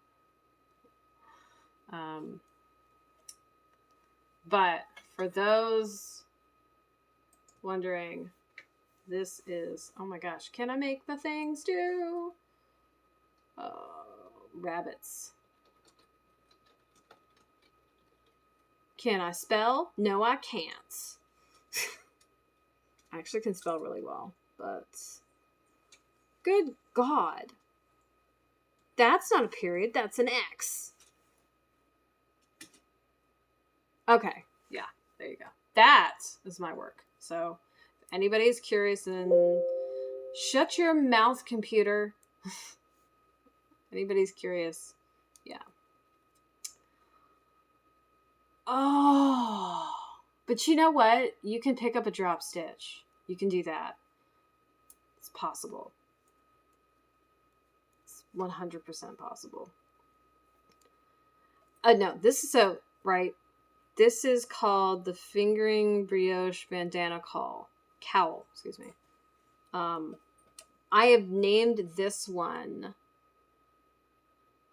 But for those wondering, this is, oh my gosh, can I make the things do? Rabbits. Can I spell? No, I can't. I actually can spell really well, but good God. That's not a period, that's an X. Okay, yeah, there you go. That is my work. So, if anybody's curious, then shut your mouth, computer. Anybody's curious, yeah. Oh, but you know what? You can pick up a drop stitch. You can do that. It's possible. It's 100% possible. No, this is so, right? This is called the Fingering Brioche Bandana Cowl, excuse me. I have named this one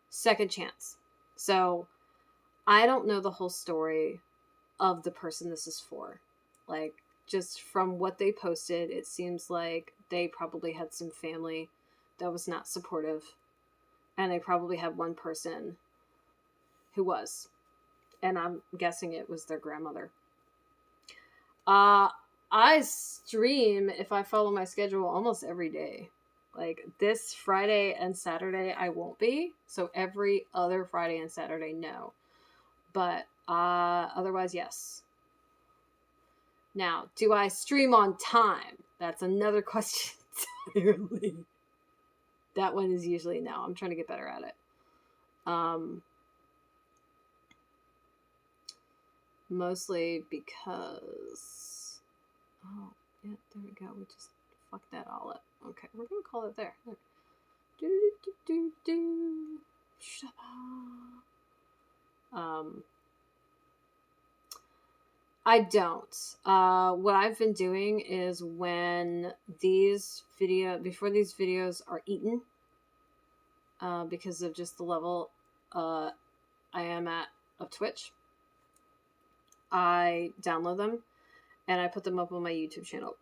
Second Chance. So, I don't know the whole story of the person this is for. Like, just from what they posted, it seems like they probably had some family that was not supportive. And they probably had one person who was. And I'm guessing it was their grandmother. I stream, if I follow my schedule, almost every day. Like this Friday and Saturday, I won't be. So every other Friday and Saturday, no. But otherwise, yes. Now, do I stream on time? That's another question entirely. That one is usually no. I'm trying to get better at it. Mostly because... Oh, yeah, there we go. We just fucked that all up. Okay, we're going to call it there. I don't. What I've been doing is when before these videos are eaten, because of just the level I am at of Twitch, I download them and I put them up on my YouTube channel,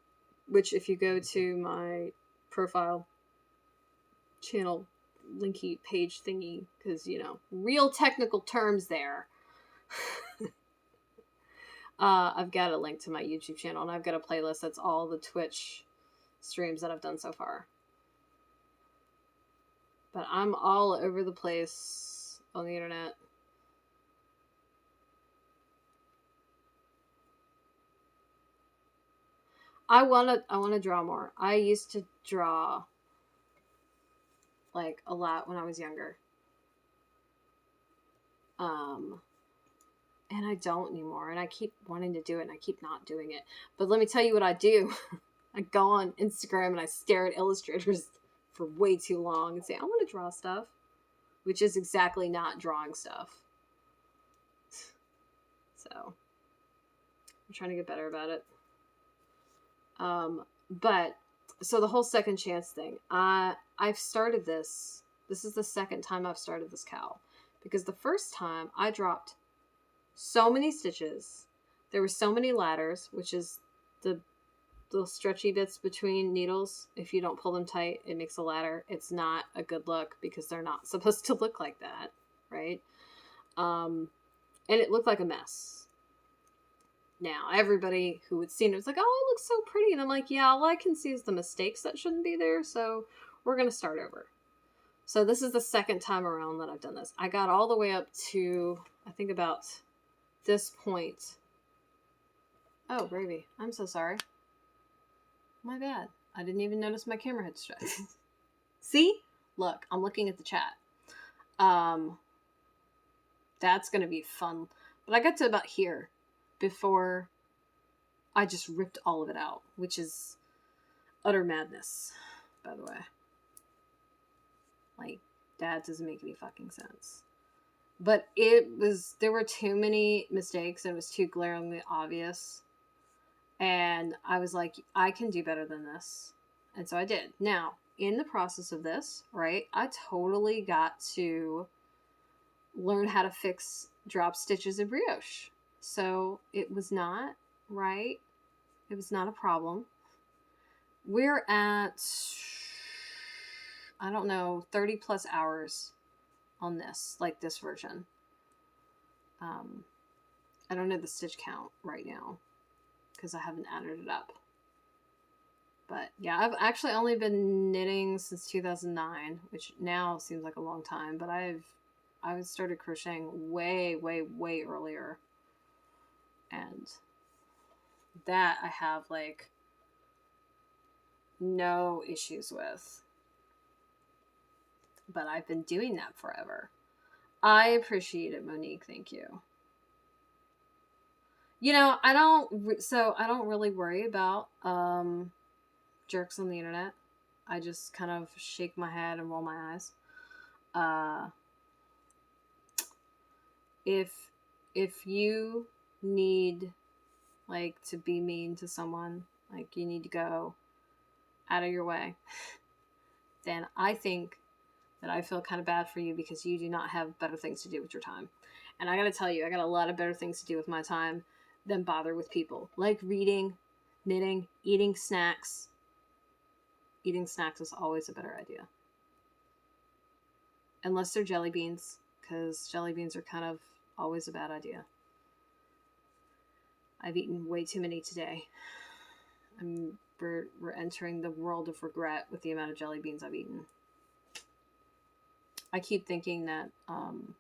which if you go to my profile channel linky page thingy, because, you know, real technical terms there, I've got a link to my YouTube channel and I've got a playlist that's all the Twitch streams that I've done so far. But I'm all over the place on the internet. I want to draw more. I used to draw like a lot when I was younger. And I don't anymore, and I keep wanting to do it and I keep not doing it. But let me tell you what I do. I go on Instagram and I stare at illustrators for way too long and say, I want to draw stuff, which is exactly not drawing stuff. So I'm trying to get better about it. But so the whole second chance thing, I've started this. This is the second time I've started this cowl, because the first time I dropped so many stitches. There were so many ladders, which is the little stretchy bits between needles. If you don't pull them tight, it makes a ladder. It's not a good look because they're not supposed to look like that, right? And it looked like a mess. Now, everybody who had seen it was like, oh, it looks so pretty. And I'm like, yeah, all I can see is the mistakes that shouldn't be there. So we're going to start over. So this is the second time around that I've done this. I got all the way up to, I think, about this point. Oh, gravy. I'm so sorry. My bad. I didn't even notice my camera had stretched. See? Look, I'm looking at the chat. That's going to be fun. But I got to about here before I just ripped all of it out, which is utter madness, by the way. Like, that doesn't make any fucking sense. But there were too many mistakes and it was too glaringly obvious. And I was like, I can do better than this. And so I did. Now, in the process of this, right, I totally got to learn how to fix drop stitches in brioche. So it was not, right? It was not a problem. We're at, I don't know, 30 plus hours on this, like this version. I don't know the stitch count right now because I haven't added it up. But yeah, I've actually only been knitting since 2009, which now seems like a long time, but I started crocheting way, way, way earlier. And that I have like no issues with. But I've been doing that forever. I appreciate it, Monique. Thank you. You know, I don't really worry about jerks on the internet. I just kind of shake my head and roll my eyes. If you need like to be mean to someone, like you need to go out of your way, then I think that I feel kind of bad for you because you do not have better things to do with your time. And I gotta tell you, I got a lot of better things to do with my time than bother with people. Like reading, knitting, eating snacks. Eating snacks is always a better idea. Unless they're jelly beans, because jelly beans are kind of always a bad idea. I've eaten way too many today. I'm we're entering the world of regret with the amount of jelly beans I've eaten. I keep thinking that I'm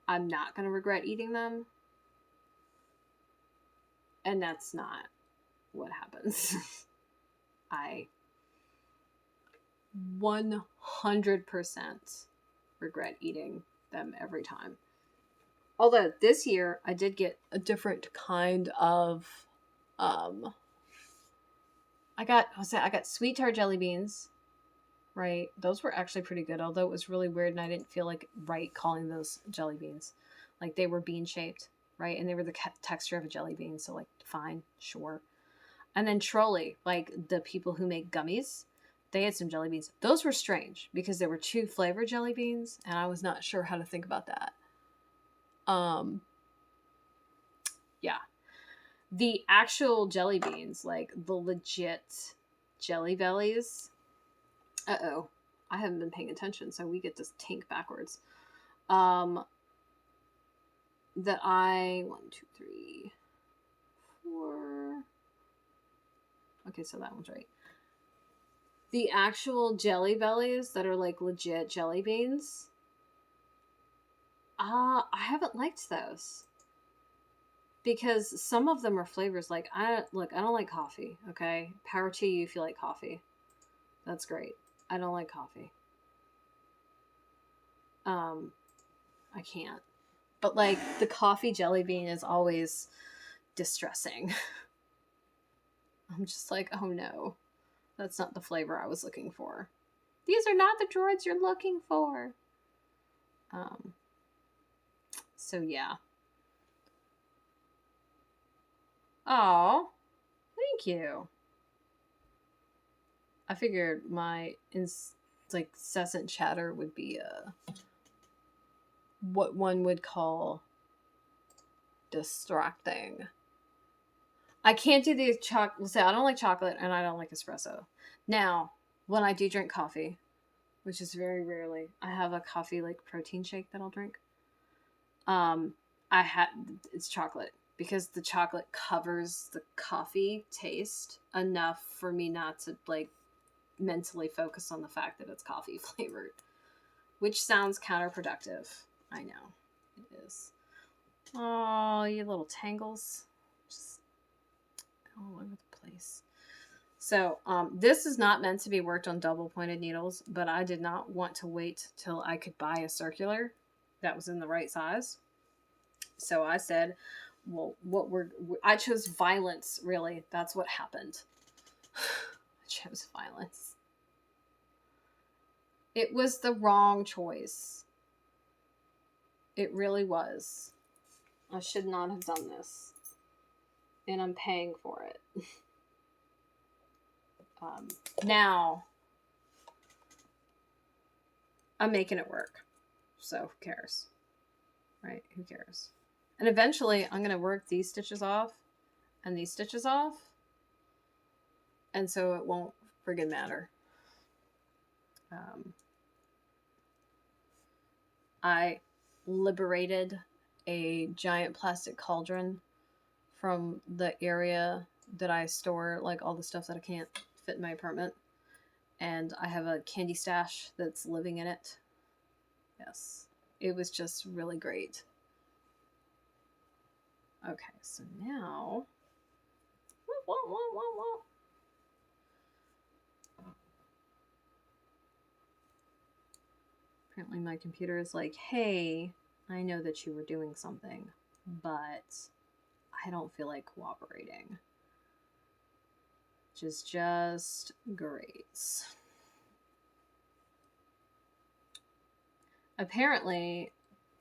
not going to regret eating them. And that's not what happens. I 100% regret eating them every time. Although this year I did get a different kind of I got sweet tart jelly beans, right? Those were actually pretty good, although it was really weird and I didn't feel like right calling those jelly beans. Like they were bean shaped, right? And they were the texture of a jelly bean, so like fine, sure. And then Trolley, like the people who make gummies, they had some jelly beans. Those were strange because there were 2 flavored jelly beans and I was not sure how to think about that. Yeah. The actual jelly beans, like the legit Jelly Bellies. Uh-oh. I haven't been paying attention, so we get to tink backwards. That I 1, 2, 3, 4. Okay, so that one's right. The actual Jelly Bellies that are like legit jelly beans. I haven't liked those. Because some of them are flavors like I don't like coffee, okay? Power to you if you like coffee. That's great. I don't like coffee. I can't. But like the coffee jelly bean is always distressing. I'm just like, oh no. That's not the flavor I was looking for. These are not the droids you're looking for. So yeah. Oh, thank you. I figured my incessant chatter would be what one would call distracting. I can't do the chocolate. Say I don't like chocolate and I don't like espresso. Now, when I do drink coffee, which is very rarely, I have a coffee like protein shake that I'll drink. It's chocolate because the chocolate covers the coffee taste enough for me not to like mentally focus on the fact that it's coffee flavored, which sounds counterproductive. I know it is. Oh, you little tangles, just all over the place. So this is not meant to be worked on double pointed needles, but I did not want to wait till I could buy a circular that was in the right size. So I said, well, I chose violence, really. That's what happened. I chose violence. It was the wrong choice. It really was. I should not have done this. And I'm paying for it. Now, I'm making it work. So who cares? Right? Who cares? And eventually, I'm going to work these stitches off and these stitches off. And so it won't friggin' matter. I liberated a giant plastic cauldron from the area that I store like all the stuff that I can't fit in my apartment. And I have a candy stash that's living in it. Yes. It was just really great. Okay, so now... Apparently my computer is like, hey, I know that you were doing something, but I don't feel like cooperating. Which is just great. Apparently,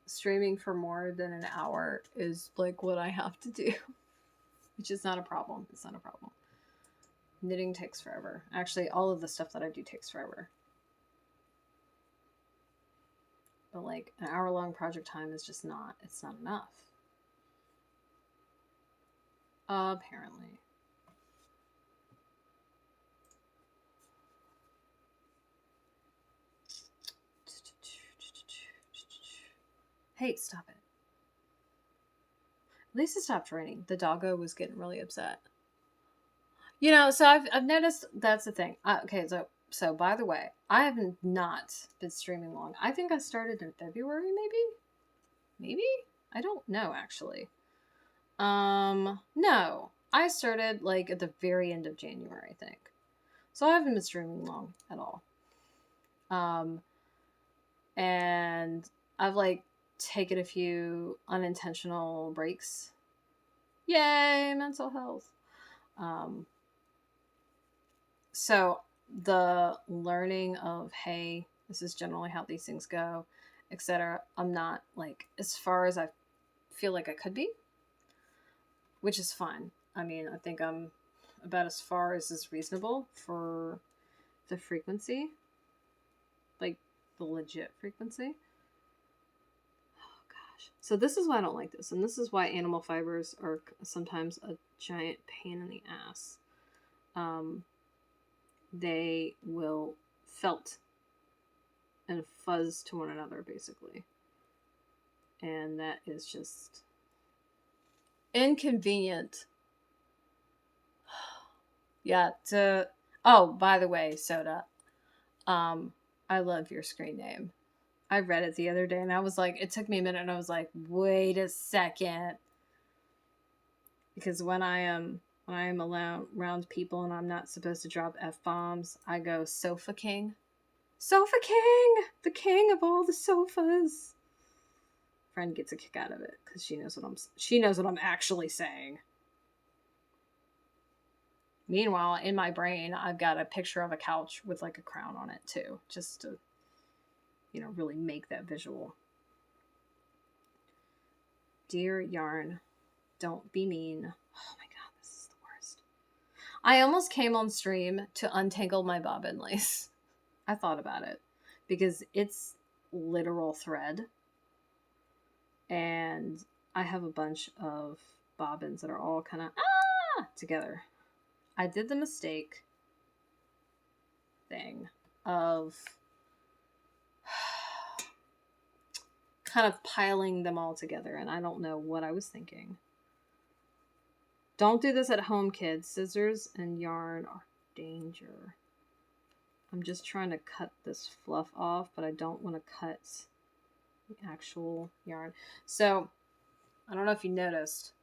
streaming for more than an hour is like what I have to do. Which is not a problem. It's not a problem. Knitting takes forever. Actually, all of the stuff that I do takes forever. But like an hour-long project time is just not, it's not enough. Apparently. Hey, stop it. At least it stopped raining. The doggo was getting really upset. So I've noticed that's the thing. Okay, so by the way, I have not been streaming long. I think I started in February, maybe. I don't know actually. No, I started like at the very end of January, I think. So I haven't been streaming long at all. Um, and I've like taken a few unintentional breaks. Yay, mental health. Um, so the learning of, hey, this is generally how these things go, etc. I'm not like as far as I feel like I could be, which is fine. I mean, I think I'm about as far as is reasonable for the frequency, like the legit frequency. Oh gosh. So this is why I don't like this, and this is why animal fibers are sometimes a giant pain in the ass. They will felt and fuzz to one another, basically. And that is just inconvenient. Yeah, oh, by the way, Soda, I love your screen name. I read it the other day and I was like, it took me a minute and I was like, wait a second. Because when I am around people and I'm not supposed to drop F-bombs, I go Sofa King. Sofa King! The king of all the sofas. Friend gets a kick out of it because she knows what I'm actually saying. Meanwhile, in my brain, I've got a picture of a couch with like a crown on it too, just to, really make that visual. Dear Yarn, don't be mean. Oh my god, this is the worst. I almost came on stream to untangle my bobbin lace. I thought about it because it's literal thread. And I have a bunch of bobbins that are all kind of together. I did the mistake thing of kind of piling them all together, and I don't know what I was thinking. Don't do this at home, kids. Scissors and yarn are danger. I'm just trying to cut this fluff off, but I don't want to cut the actual yarn. So, I don't know if you noticed,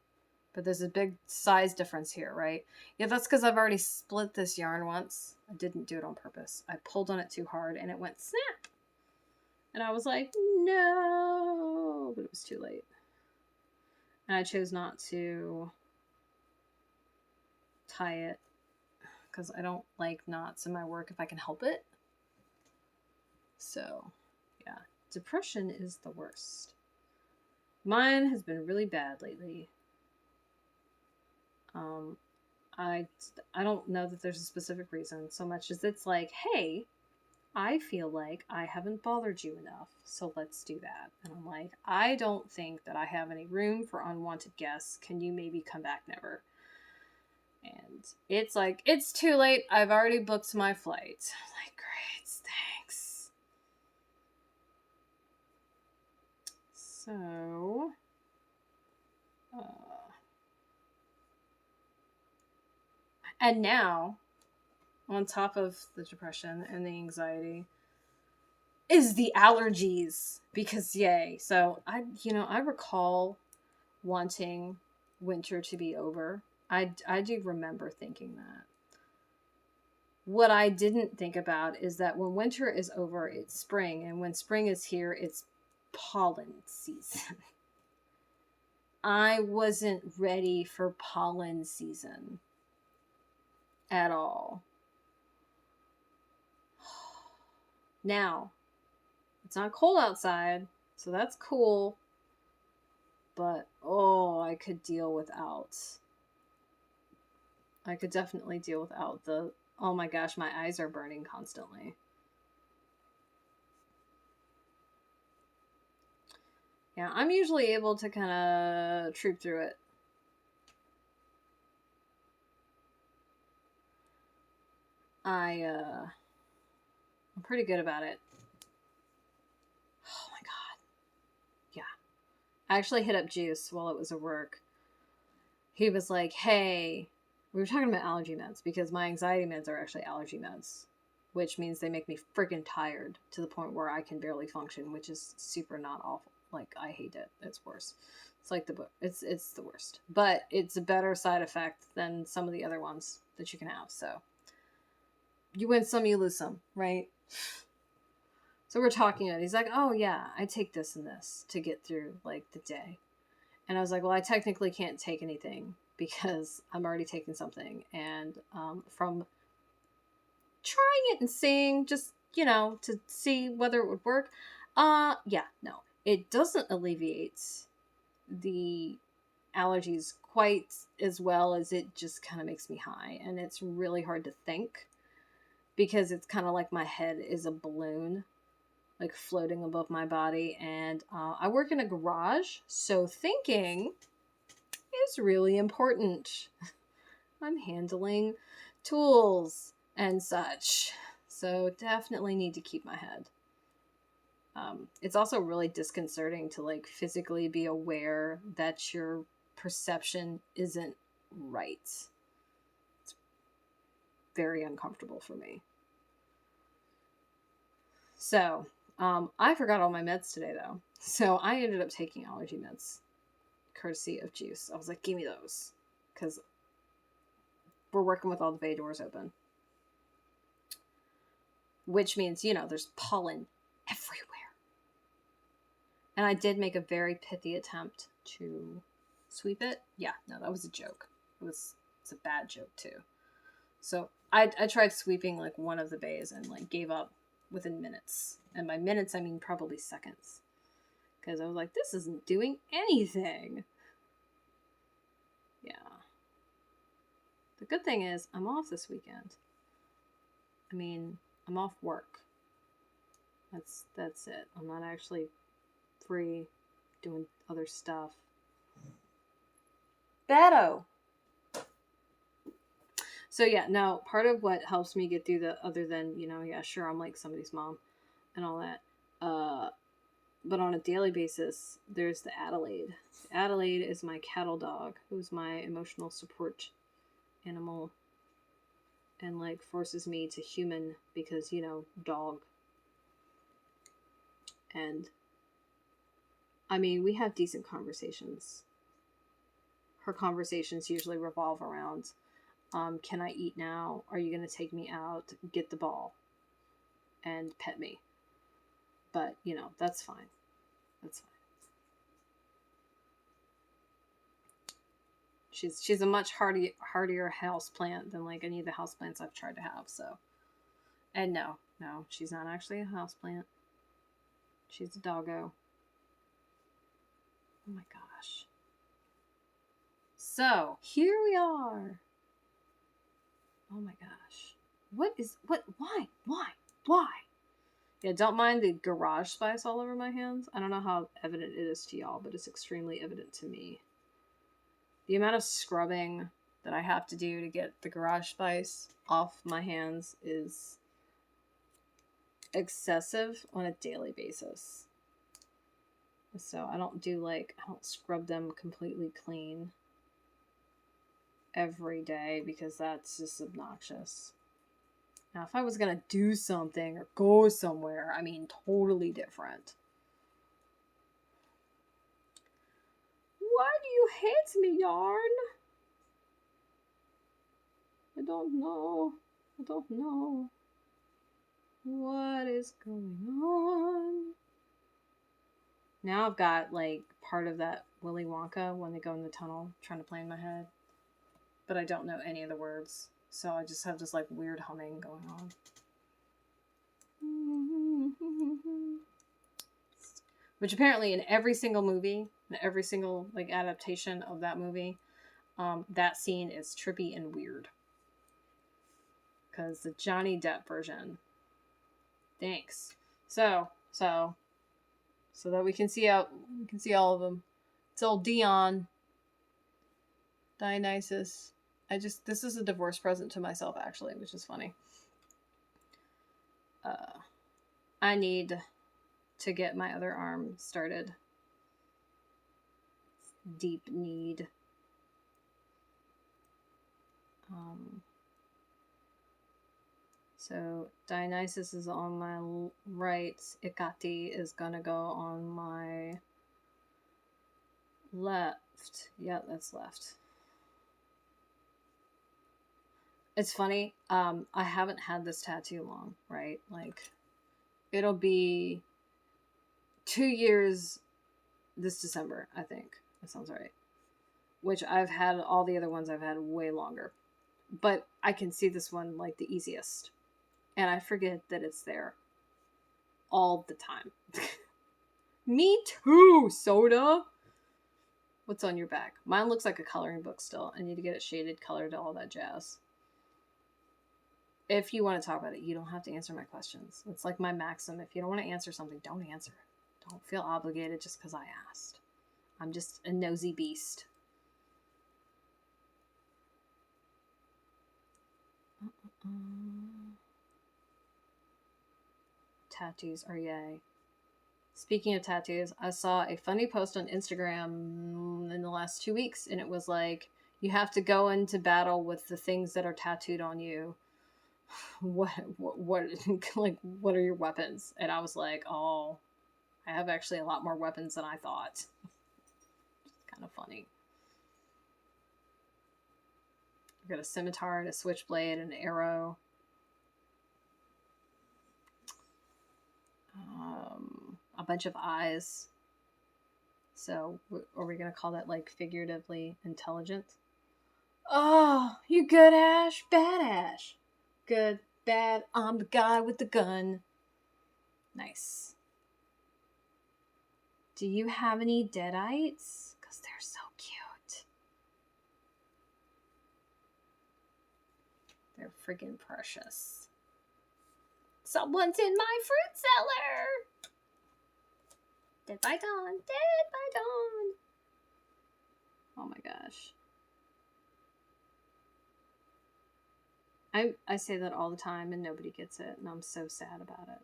but there's a big size difference here, right? Yeah, that's because I've already split this yarn once. I didn't do it on purpose. I pulled on it too hard and it went snap. And I was like, no, but it was too late. And I chose not to tie it because I don't like knots in my work if I can help it. So, yeah, depression is the worst. Mine has been really bad lately. I don't know that there's a specific reason so much as it's like, hey, I feel like I haven't bothered you enough, so let's do that. And I'm like, I don't think that I have any room for unwanted guests. Can you maybe come back never? And it's like, it's too late. I've already booked my flight. I'm like, great, thanks. So, and now, on top of the depression and the anxiety, is the allergies. Because yay. So I recall wanting winter to be over. I do remember thinking that. What I didn't think about is that when winter is over, it's spring. And when spring is here, it's pollen season. I wasn't ready for pollen season at all. Now, it's not cold outside, so that's cool. But, I could deal without. I could definitely deal without the, oh my gosh, my eyes are burning constantly. Yeah, I'm usually able to kind of troop through it. I'm pretty good about it. Oh my god. Yeah. I actually hit up Juice while it was at work. He was like, hey, We were talking about allergy meds because my anxiety meds are actually allergy meds, which means they make me freaking tired to the point where I can barely function, which is super not awful. Like, I hate it. It's worse. It's like it's the worst. But it's a better side effect than some of the other ones that you can have. So you win some, you lose some, right? So we're talking about it. He's like, oh yeah, I take this and this to get through like the day. And I was like, well, I technically can't take anything because I'm already taking something. And from trying it and seeing, just, to see whether it would work, yeah, no. It doesn't alleviate the allergies quite as well as it just kind of makes me high. And it's really hard to think because it's kind of like my head is a balloon, like floating above my body. And I work in a garage, so thinking is really important. I'm handling tools and such, so definitely need to keep my head. It's also really disconcerting to like physically be aware that your perception isn't right. It's very uncomfortable for me. So I forgot all my meds today though, so I ended up taking allergy meds courtesy of Juice. I was like, give me those, because we're working with all the bay doors open, which means, there's pollen everywhere. And I did make a very pithy attempt to sweep it. Yeah, no, that was a joke. It's a bad joke too. So I tried sweeping like one of the bays and like gave up within minutes. And by minutes, I mean probably seconds. Because I was like, this isn't doing anything. Yeah. The good thing is I'm off this weekend. I mean, I'm off work. That's it. I'm not actually free doing other stuff. Beto! So yeah, now part of what helps me get through other than, yeah, sure, I'm like somebody's mom and all that. But on a daily basis, there's the Adelaide. Adelaide is my cattle dog, who's my emotional support animal, and like forces me to human because, dog. And I mean, we have decent conversations. Her conversations usually revolve around, can I eat now? Are you going to take me out? Get the ball and pet me. But, that's fine. That's fine. She's a much hardier house plant than like any of the house plants I've tried to have. So, and no, she's not actually a house plant. She's a doggo. Oh my gosh. So here we are. Oh my gosh. Why? Yeah, don't mind the garage spice all over my hands. I don't know how evident it is to y'all, but it's extremely evident to me. The amount of scrubbing that I have to do to get the garage spice off my hands is excessive on a daily basis. So I don't scrub them completely clean every day because that's just obnoxious. Now, if I was going to do something or go somewhere, I mean, totally different. Why do you hate me, Yarn? I don't know. What is going on? Now I've got, like, part of that Willy Wonka when they go in the tunnel trying to play in my head. But I don't know any of the words. So I just have this, like, weird humming going on. Which apparently in every single movie, in every single, like, adaptation of that movie, that scene is trippy and weird. Because the Johnny Depp version. Thanks. So that we can see all of them. It's old Dion. Dionysus. This is a divorce present to myself, actually, which is funny. I need to get my other arm started. Deep need. So Dionysus is on my right. Ikati is gonna go on my left. Yeah, that's left. It's funny. I haven't had this tattoo long, right? Like, it'll be 2 years this December, I think. That sounds right. Which I've had all the other ones I've had way longer. But I can see this one like the easiest. And I forget that it's there all the time. Me too, Soda. What's on your back? Mine looks like a coloring book still. I need to get it shaded, colored, all that jazz. If you want to talk about it, you don't have to answer my questions. It's like my maxim. If you don't want to answer something, don't answer it. Don't feel obligated just because I asked. I'm just a nosy beast. Tattoos are yay. Speaking of tattoos, I saw a funny post on Instagram in the last 2 weeks, and it was like, you have to go into battle with the things that are tattooed on you. What like, what are your weapons? And I was like, oh, I have actually a lot more weapons than I thought. It's kind of funny. I've got a scimitar, a switchblade, an arrow. A bunch of eyes. So, are we going to call that, like, figuratively intelligent? Oh, you good, Ash? Bad, Ash. Good, bad, I'm the guy with the gun. Nice. Do you have any deadites? Because they're so cute. They're friggin' precious. Someone's in my fruit cellar! Dead by dawn, dead by dawn. Oh my gosh. I say that all the time and nobody gets it, and I'm so sad about it.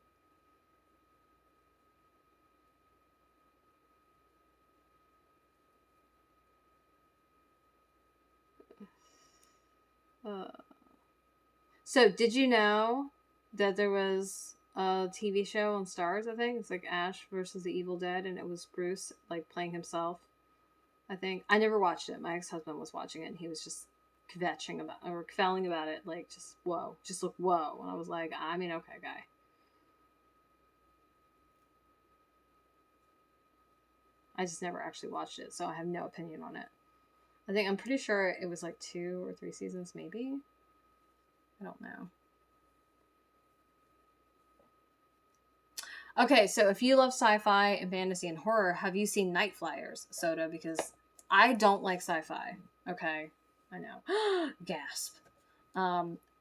So, did you know that there was a TV show on Stars, I think? It's like Ash versus the Evil Dead, and it was Bruce, like, playing himself, I think. I never watched it. My ex-husband was watching it, and he was just kvetching about it, like, just, whoa. Just look, whoa. And I was like, I mean, okay, guy. I just never actually watched it, so I have no opinion on it. I'm pretty sure it was like 2 or 3 seasons, maybe. I don't know. Okay, so if you love sci-fi and fantasy and horror, have you seen Night Flyers, Soda? Because I don't like sci-fi. Okay, I know. Gasp.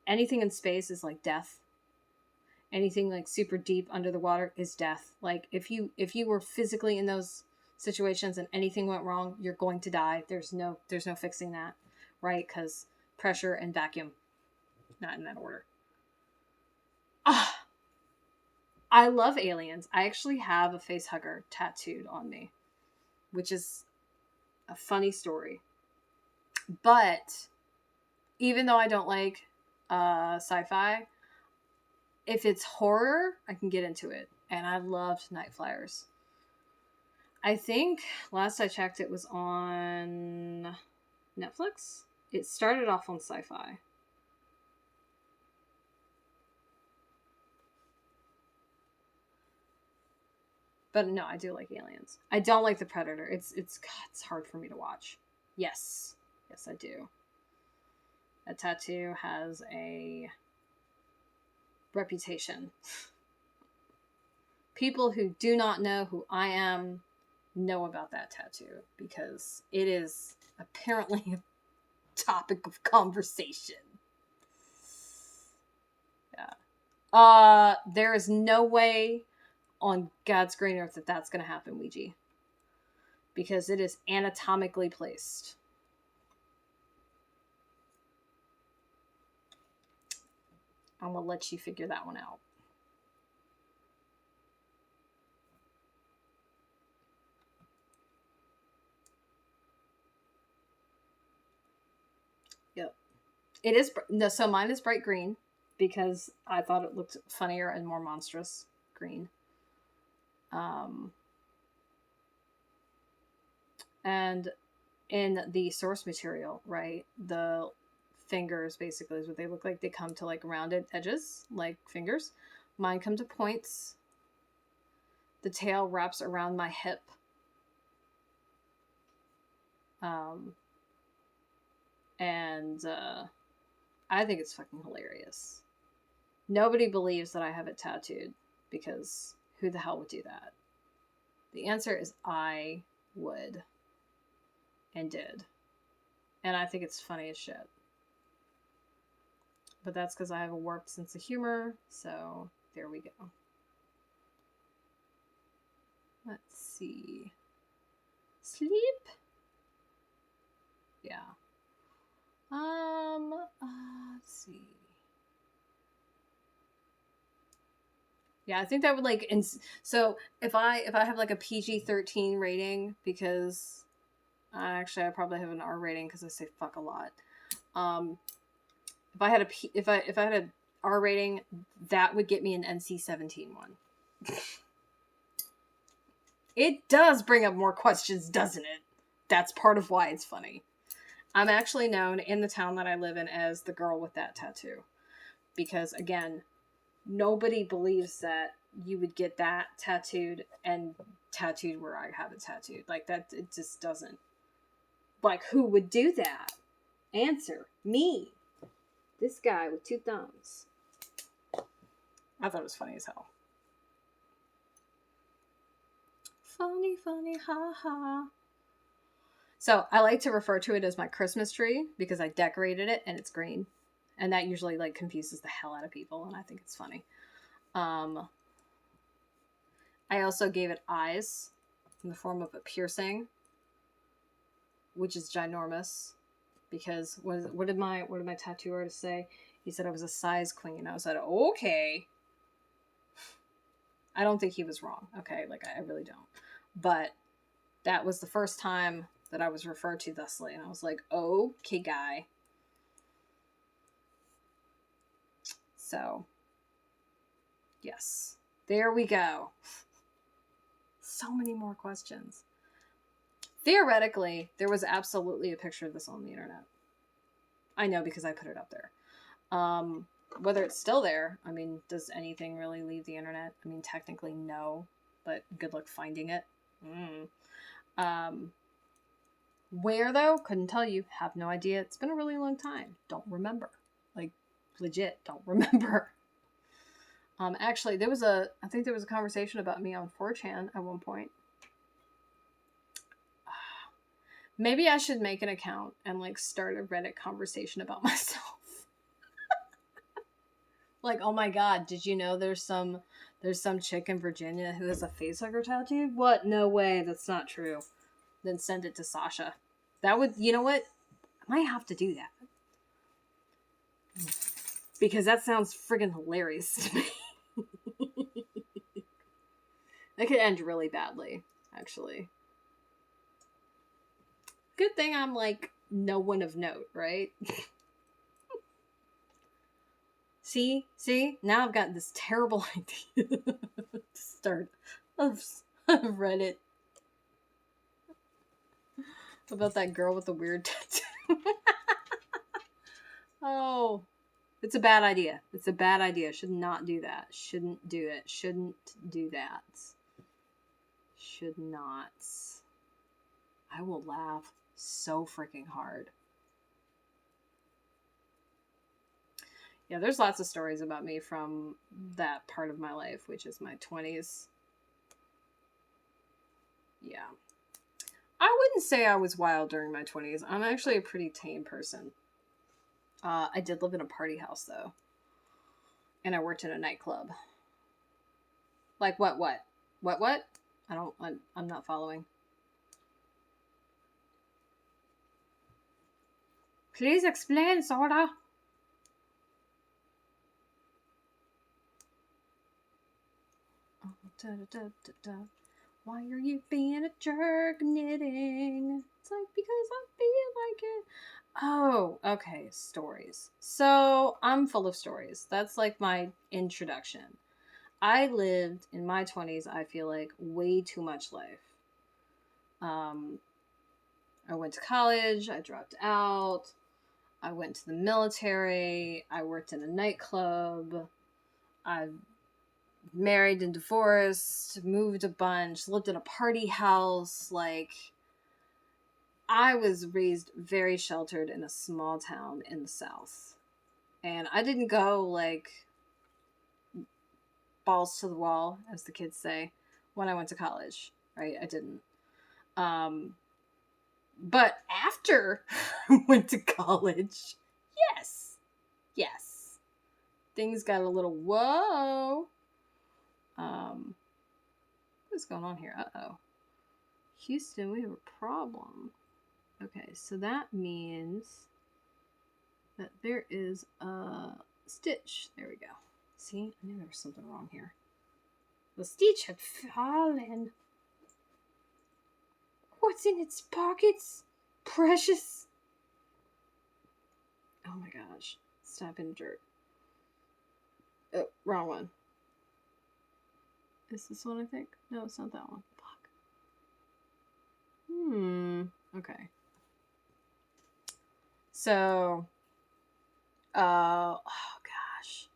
Anything in space is like death. Anything like super deep under the water is death. Like, if you were physically in those situations and anything went wrong, you're going to die. There's no fixing that, right? Because pressure and vacuum. Not in that order. I love aliens. I actually have a face hugger tattooed on me, which is a funny story. But even though I don't like sci-fi, if it's horror, I can get into it. And I loved Night Flyers. I think last I checked, it was on Netflix. It started off on Sci-Fi. But no, I do like aliens. I don't like the Predator. It's hard for me to watch. Yes, I do. That tattoo has a reputation. People who do not know who I am know about that tattoo because it is apparently a topic of conversation. Yeah. There is no way on God's green earth that that's going to happen, Ouija. Because it is anatomically placed. I'm going to let you figure that one out. Yep. It is, no, so mine is bright green because I thought it looked funnier and more monstrous green. And in the source material, right, the fingers basically is what they look like. They come to like rounded edges, like fingers. Mine come to points. The tail wraps around my hip. And I think it's fucking hilarious. Nobody believes that I have it tattooed because who the hell would do that? The answer is I would and did. And I think it's funny as shit. But that's because I have a warped sense of humor, so there we go. Let's see. Sleep? Yeah. Let's see. Yeah, I think that would like, so if I have like a PG-13 rating, because actually I probably have an R rating because I say fuck a lot. If I had a R rating, that would get me an NC-17 one. It does bring up more questions, doesn't it? That's part of why it's funny. I'm actually known in the town that I live in as the girl with that tattoo. Because, again, nobody believes that you would get that tattooed and tattooed where I have it tattooed. Like, that, it just doesn't. Like, who would do that? Answer. Me. This guy with 2 thumbs. I thought it was funny as hell. Funny, funny, ha ha. So I like to refer to it as my Christmas tree because I decorated it and it's green. And that usually like confuses the hell out of people and I think it's funny. I also gave it eyes in the form of a piercing, which is ginormous because what did my tattoo artist say? He said I was a size queen. I said, okay. I don't think he was wrong. Okay, like I really don't. But that was the first time that I was referred to thusly. And I was like, okay, guy. So, yes. There we go. So many more questions. Theoretically, there was absolutely a picture of this on the internet. I know because I put it up there. Whether it's still there, I mean, does anything really leave the internet? I mean, technically no, but good luck finding it. Where though? Couldn't tell you. Have no idea. It's been a really long time. Don't remember. Like, legit, don't remember. Actually, I think there was a conversation about me on 4chan at one point. Maybe I should make an account and like start a Reddit conversation about myself. Like, oh my god, did you know there's some chick in Virginia who has a facehugger tattoo? What? No way, that's not true. Then send it to Sasha. That would, you know what? I might have to do that. Because that sounds friggin' hilarious to me. That could end really badly, actually. Good thing I'm like no one of note, right? See? Now I've got this terrible idea to start of Reddit about that girl with the weird tattoo. Oh, it's a bad idea. It's a bad idea. Should not do that. Shouldn't do it. Shouldn't do that. Should not. I will laugh so freaking hard. Yeah, there's lots of stories about me from that part of my life, which is my 20s. Yeah. I wouldn't say I was wild during my 20s. I'm actually a pretty tame person. I did live in a party house, though. And I worked in a nightclub. Like, what? What? I'm not following. Please explain, Soda. Why are you being a jerk knitting? It's like, because I feel like it. Oh, okay, stories. So, I'm full of stories. That's like my introduction. I lived in my 20s, I feel like, way too much life. Um, I went to college, I dropped out, I went to the military, I worked in a nightclub, I've married and divorced, moved a bunch, lived in a party house. Like, I was raised very sheltered in a small town in the South. And I didn't go, like, balls to the wall, as the kids say, when I went to college, right? I didn't. But after I went to college, yes, things got a little whoa. What's going on here? Uh-oh. Houston, we have a problem. Okay, so that means that there is a stitch. There we go. See, I knew there was something wrong here. The stitch had fallen. What's in its pockets? Precious. Oh my gosh. Stop in dirt. Oh, wrong one. Is this one, I think? No, it's not that one. Fuck. Okay. So, oh gosh.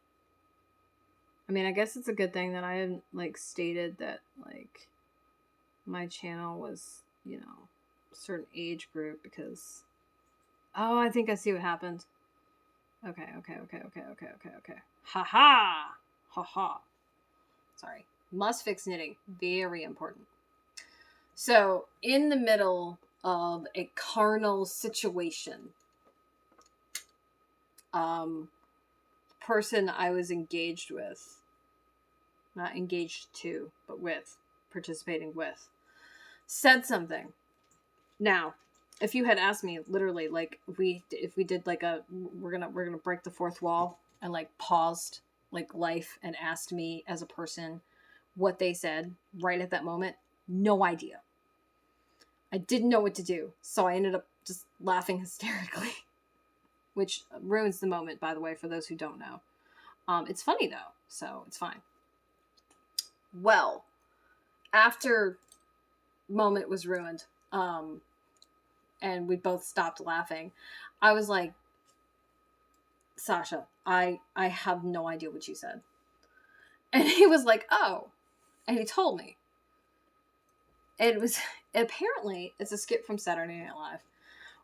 I mean, I guess it's a good thing that I hadn't, like, stated that, like, my channel was, you know, a certain age group, because, oh, I think I see what happened. Okay. Ha. Sorry. Must fix knitting. Very important. So, in the middle of a carnal situation, person I was engaged with, not engaged to, but with, participating with, said something. Now, if you had asked me, literally, like, if we did like a, we're gonna break the fourth wall, and like paused like life and asked me as a person what they said right at that moment, no idea. I didn't know what to do, so I ended up just laughing hysterically, which ruins the moment, by the way, for those who don't know. It's funny though, so it's fine. Well, after moment was ruined, and we both stopped laughing, I was like, Sasha, I have no idea what you said. And he was like, oh. And he told me. It was, apparently, it's a skit from Saturday Night Live,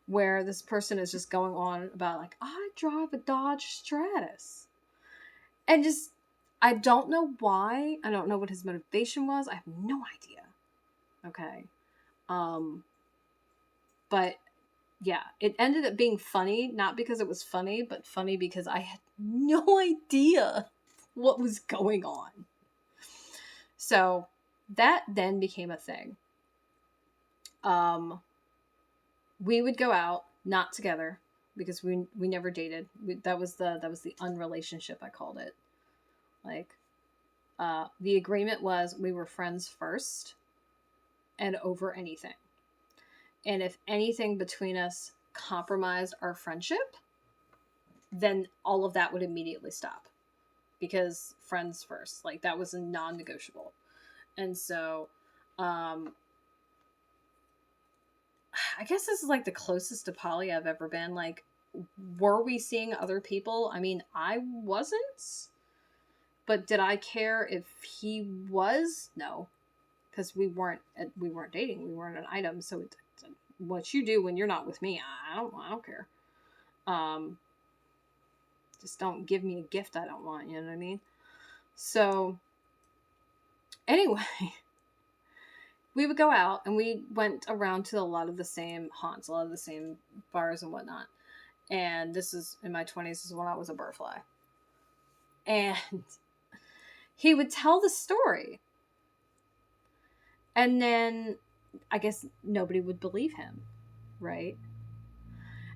where this person is just going on about, like, I drive a Dodge Stratus. And just, I don't know why. I don't know what his motivation was. I have no idea. Okay. But yeah, it ended up being funny, not because it was funny, but funny because I had no idea what was going on. So that then became a thing. We would go out, not together, because we never dated. That was the unrelationship, I called it. Like, the agreement was we were friends first and over anything. And if anything between us compromised our friendship, then all of that would immediately stop. Because friends first. Like, that was a non-negotiable. And so, I guess this is like the closest to poly I've ever been. Like, were we seeing other people? I mean, I wasn't. But did I care if he was? No. Because we weren't dating. We weren't an item. So what you do when you're not with me, I don't care. Just don't give me a gift I don't want, you know what I mean? So, anyway, we would go out, and we went around to a lot of the same haunts, a lot of the same bars and whatnot. And this is, in my 20s, this is when I was a barfly. And he would tell the story. And then, I guess nobody would believe him, right?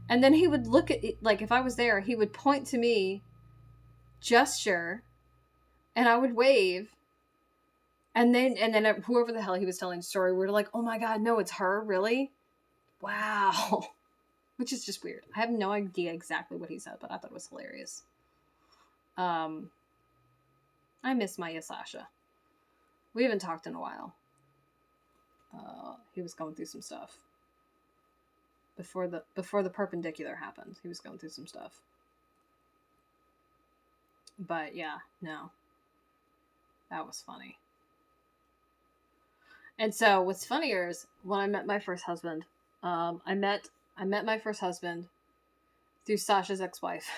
And then he would look at it, like, if I was there, he would point to me, gesture, and I would wave, And then whoever the hell he was telling the story, we were like, oh my God, no, it's her, really? Wow. Which is just weird. I have no idea exactly what he said, but I thought it was hilarious. I miss my Sasha. We haven't talked in a while. He was going through some stuff. Before the perpendicular happened, he was going through some stuff. But yeah, no. That was funny. And so what's funnier is when I met my first husband, I met my first husband through Sasha's ex-wife,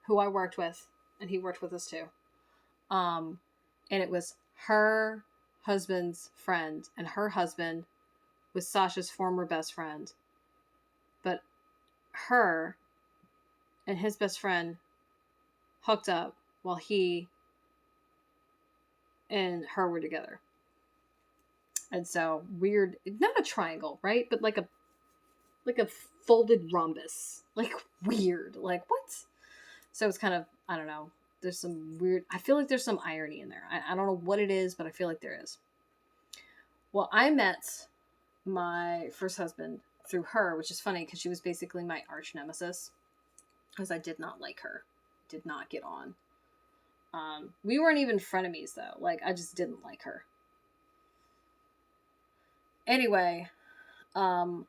who I worked with, and he worked with us too. And it was her husband's friend, and her husband was Sasha's former best friend. But her and his best friend hooked up while he and her were together. And so weird, not a triangle, right? But like a folded rhombus. Like weird. Like what? So it's kind of, I don't know. There's some weird, I feel like there's some irony in there. I don't know what it is, but I feel like there is. Well, I met my first husband through her, which is funny because she was basically my arch nemesis. Because I did not like her. Did not get on. We weren't even frenemies though. Like, I just didn't like her. Anyway, the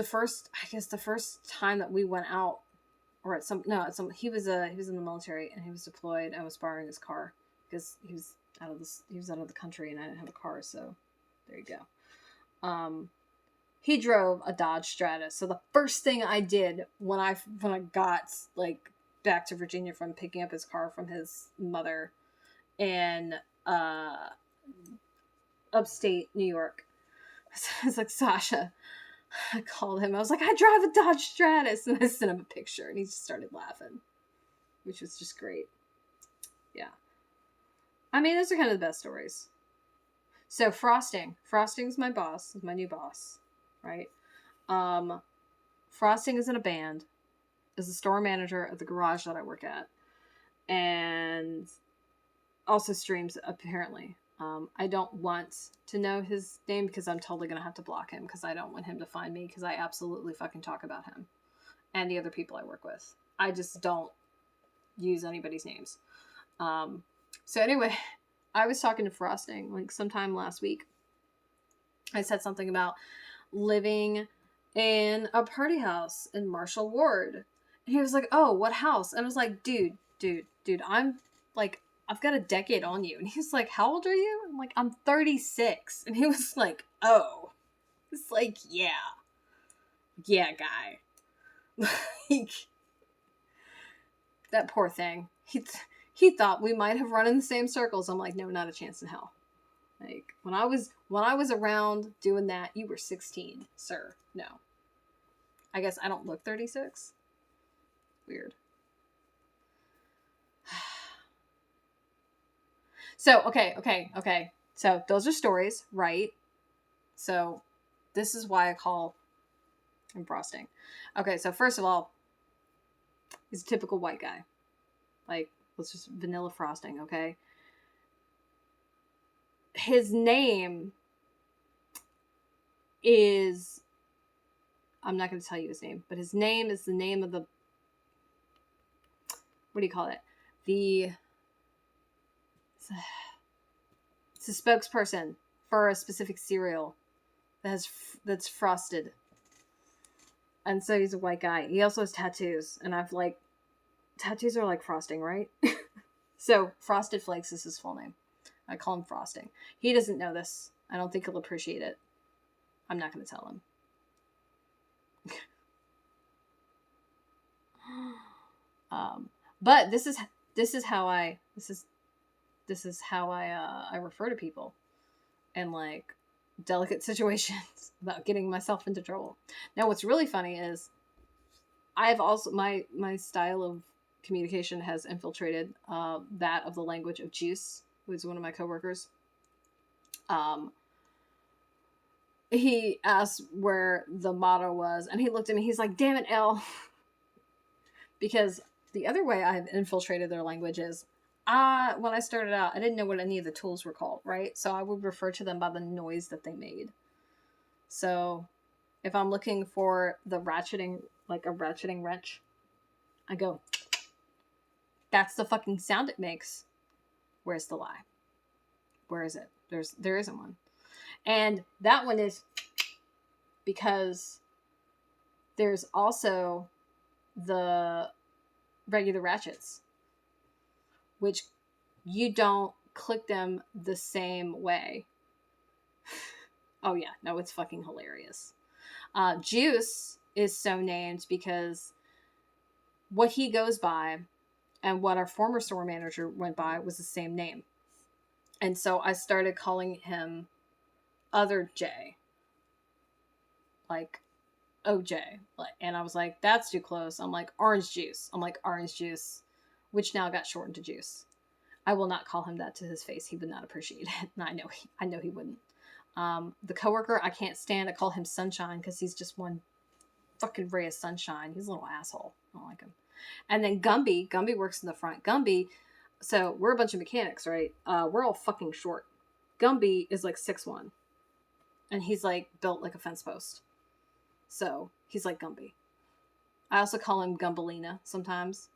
first time that we went out, or he was in the military and he was deployed. I was borrowing his car because he was out of the country and I didn't have a car, so there you go. He drove a Dodge Stratus. So the first thing I did when I got like back to Virginia from picking up his car from his mother in upstate New York, I was like, Sasha, I called him. I was like, I drive a Dodge Stratus. And I sent him a picture and he just started laughing, which was just great. Yeah. I mean, those are kind of the best stories. So Frosting's my boss, is my new boss, right? Frosting is in a band, is the store manager at the garage that I work at, and also streams apparently. I don't want to know his name because I'm totally going to have to block him because I don't want him to find me because I absolutely fucking talk about him and the other people I work with. I just don't use anybody's names. So anyway, I was talking to Frosting like sometime last week. I said something about living in a party house in Marshall Ward. And he was like, oh, what house? And I was like, dude, I'm like, I've got a decade on you. And he's like, how old are you? I'm like, I'm 36. And he was like, oh. It's like, yeah, guy. Like, that poor thing. He thought we might have run in the same circles. I'm like, no, not a chance in hell. Like, when I was around doing that, you were 16, sir. No. I guess I don't look 36. Weird. So, okay. So, those are stories, right? So, this is why I call him Frosting. Okay, so first of all, he's a typical white guy. Like, let's just vanilla Frosting, okay? His name is, I'm not going to tell you his name, but his name is the name of the, what do you call it? It's a spokesperson for a specific cereal that's frosted. And so he's a white guy. He also has tattoos. And I've like, tattoos are like frosting, right? So Frosted Flakes is his full name. I call him Frosting. He doesn't know this. I don't think he'll appreciate it. I'm not going to tell him. But this is how I refer to people in like delicate situations without getting myself into trouble. Now, what's really funny is I've also my style of communication has infiltrated that of the language of Juice, who's one of my coworkers. He asked where the motto was, and he looked at me. He's like, "Damn it, L," because the other way I've infiltrated their language is when I started out, I didn't know what any of the tools were called, right? So I would refer to them by the noise that they made. So if I'm looking for the ratcheting, like a ratcheting wrench, I go, that's the fucking sound it makes. Where's the lie? Where is it? There isn't one. And that one is because there's also the regular ratchets, which you don't click them the same way. Oh yeah, no, it's fucking hilarious. Juice is so named because what he goes by and what our former store manager went by was the same name. And so I started calling him Other J, like OJ. And I was like, that's too close. I'm like, Orange Juice. I'm like, Orange Juice, which now got shortened to Juice. I will not call him that to his face. He would not appreciate it. And I know he wouldn't. The coworker, I can't stand. I call him Sunshine because he's just one fucking ray of sunshine. He's a little asshole. I don't like him. And then Gumby works in the front. Gumby, so we're a bunch of mechanics, right? We're all fucking short. Gumby is like 6'1", and he's like built like a fence post. So he's like Gumby. I also call him Gumbalina sometimes.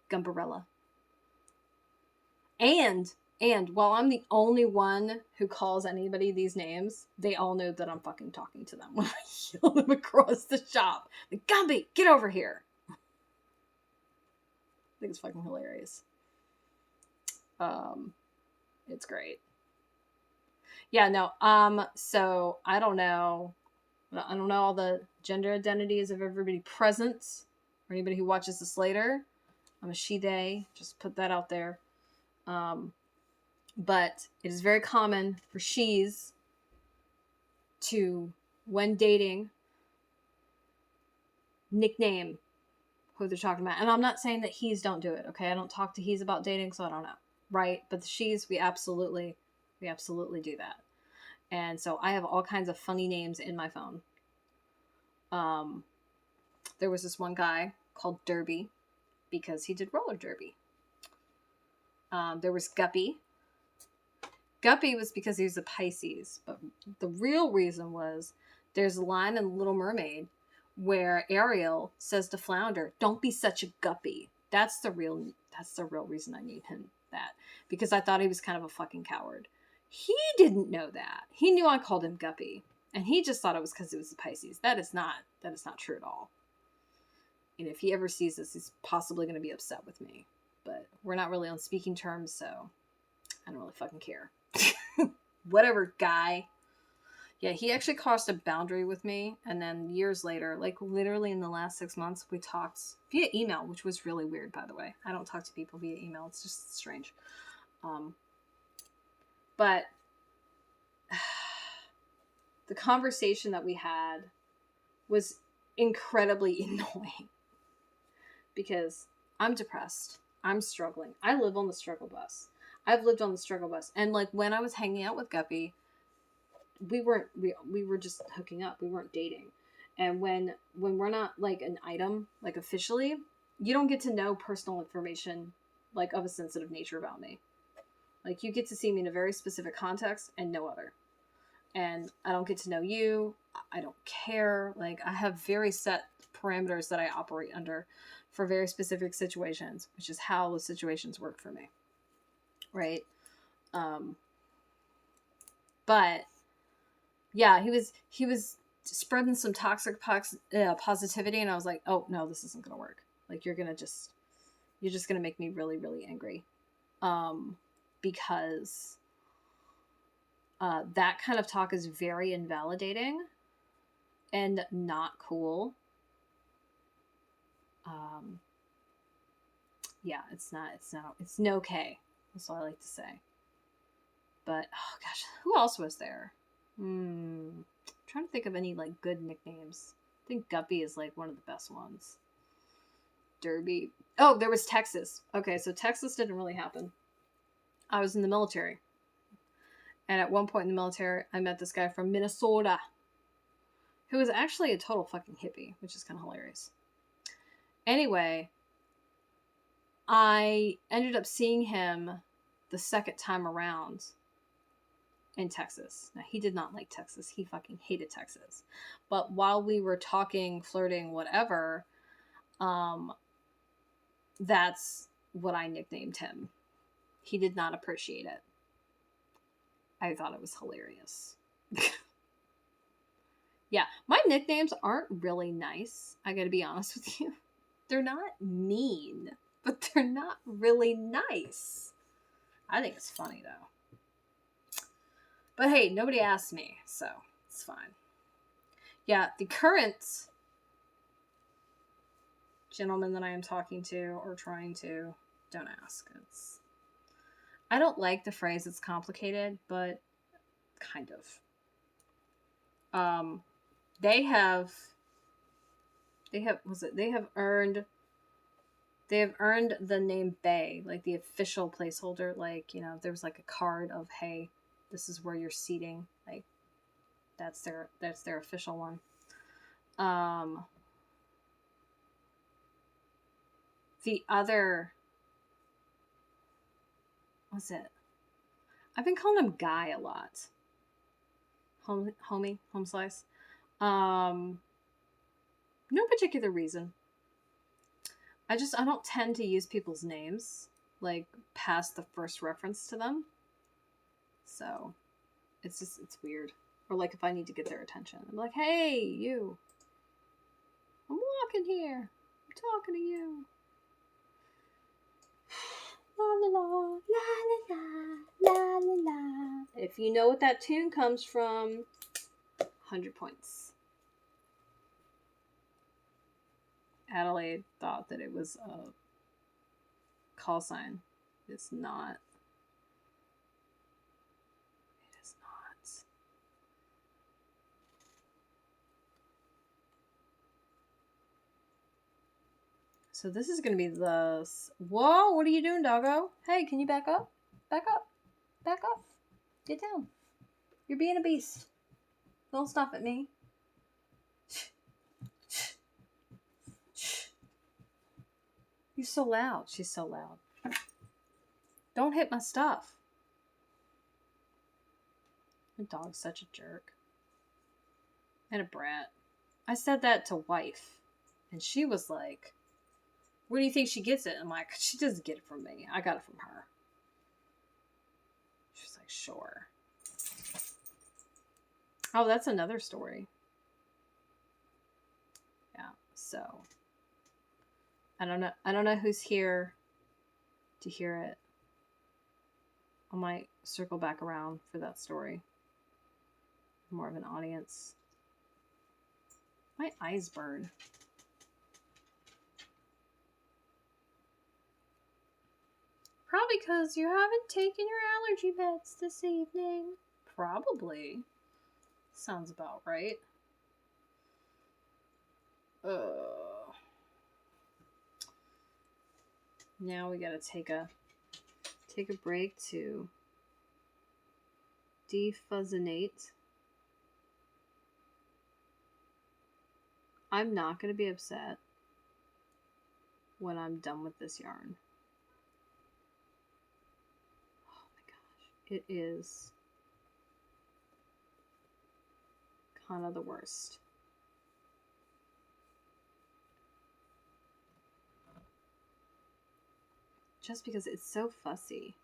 Gumbarella. And while I'm the only one who calls anybody these names, they all know that I'm fucking talking to them when I yell them across the shop. Like, Gumby, get over here. I think it's fucking hilarious. It's great. Yeah, no, so I don't know all the gender identities of everybody present or anybody who watches this later. I'm a she, they, just put that out there. But it is very common for she's to, when dating, nickname who they're talking about. And I'm not saying that he's don't do it, okay? I don't talk to he's about dating, so I don't know, right? But the she's, we absolutely do that. And so I have all kinds of funny names in my phone. There was this one guy called Derby because he did roller derby. There was Guppy. Guppy was because he was a Pisces, but the real reason was there's a line in Little Mermaid where Ariel says to Flounder, "Don't be such a guppy." That's the real reason I named him that, because I thought he was kind of a fucking coward. He didn't know that. He knew I called him Guppy, and he just thought it was because it was a Pisces. That is not true at all. And if he ever sees this, he's possibly going to be upset with me. But we're not really on speaking terms, so I don't really fucking care. Whatever, guy. Yeah, he actually crossed a boundary with me, and then years later, like literally in the last 6 months, we talked via email, which was really weird, by the way. I don't talk to people via email. It's just strange. But the conversation that we had was incredibly annoying because I'm depressed. I'm struggling. I live on the struggle bus. I've lived on the struggle bus. And like when I was hanging out with Guppy, we were just hooking up. We weren't dating. And when we're not like an item, like officially, you don't get to know personal information like of a sensitive nature about me. Like you get to see me in a very specific context and no other. And I don't get to know you. I don't care. Like I have very set parameters that I operate under for very specific situations, which is how the situations work for me. Right. But yeah, he was spreading some toxic positivity, and I was like, oh no, this isn't gonna work. Like you're just gonna make me really, really angry. Because that kind of talk is very invalidating and not cool. Yeah, it's no okay. That's all I like to say. But oh gosh, who else was there? I'm trying to think of any like good nicknames. I think Guppy is like one of the best ones. Derby. Oh, there was Texas. Okay, so Texas didn't really happen. I was in the military. And at one point in the military, I met this guy from Minnesota who was actually a total fucking hippie, which is kind of hilarious. Anyway, I ended up seeing him the second time around in Texas. Now, he did not like Texas. He fucking hated Texas. But while we were talking, flirting, whatever, that's what I nicknamed him. He did not appreciate it. I thought it was hilarious. Yeah, my nicknames aren't really nice. I gotta be honest with you. They're not mean, but they're not really nice. I think it's funny, though. But hey, nobody asked me, so it's fine. Yeah, the current gentleman that I am talking to or trying to, don't ask. I don't like the phrase it's complicated, but kind of. They have earned the name Bay, like the official placeholder. Like, you know, there's like a card of, hey, this is where you're seating. Like, that's their official one. The other, what's it? I've been calling him Guy a lot. Home slice. No particular reason. I don't tend to use people's names like past the first reference to them. So it's weird. Or like if I need to get their attention, I'm like, hey, you. I'm walking here. I'm talking to you. La la la, la la la, la la la. If you know what that tune comes from, 100 points. Adelaide thought that it was a call sign. It's not. It is not. So this is going to be the... Whoa, what are you doing, doggo? Hey, can you back up? Back up. Back up. Get down. You're being a beast. Don't stop at me. You're so loud. She's so loud. Don't hit my stuff. My dog's such a jerk. And a brat. I said that to wife. And she was like, where do you think she gets it? I'm like, she doesn't get it from me. I got it from her. She's like, sure. Oh, that's another story. Yeah, so I don't know who's here to hear it. I might circle back around for that story. More of an audience. My eyes burn. Probably because you haven't taken your allergy meds this evening. Probably. Sounds about right. Now we gotta take a break to defuzzinate. I'm not gonna be upset when I'm done with this yarn. Oh my gosh. It is kind of the worst. Just because it's so fussy.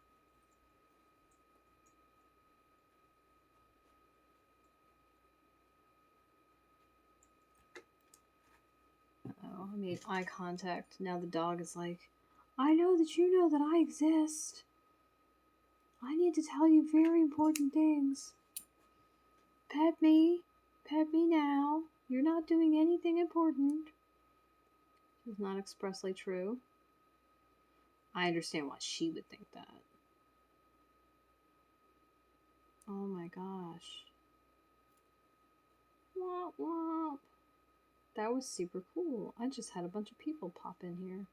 Uh-oh, I made eye contact. Now the dog is like, I know that you know that I exist. I need to tell you very important things. Pet me. Pet me now. You're not doing anything important. It's not expressly true. I understand why she would think that. Oh my gosh. Womp womp. That was super cool. I just had a bunch of people pop in here.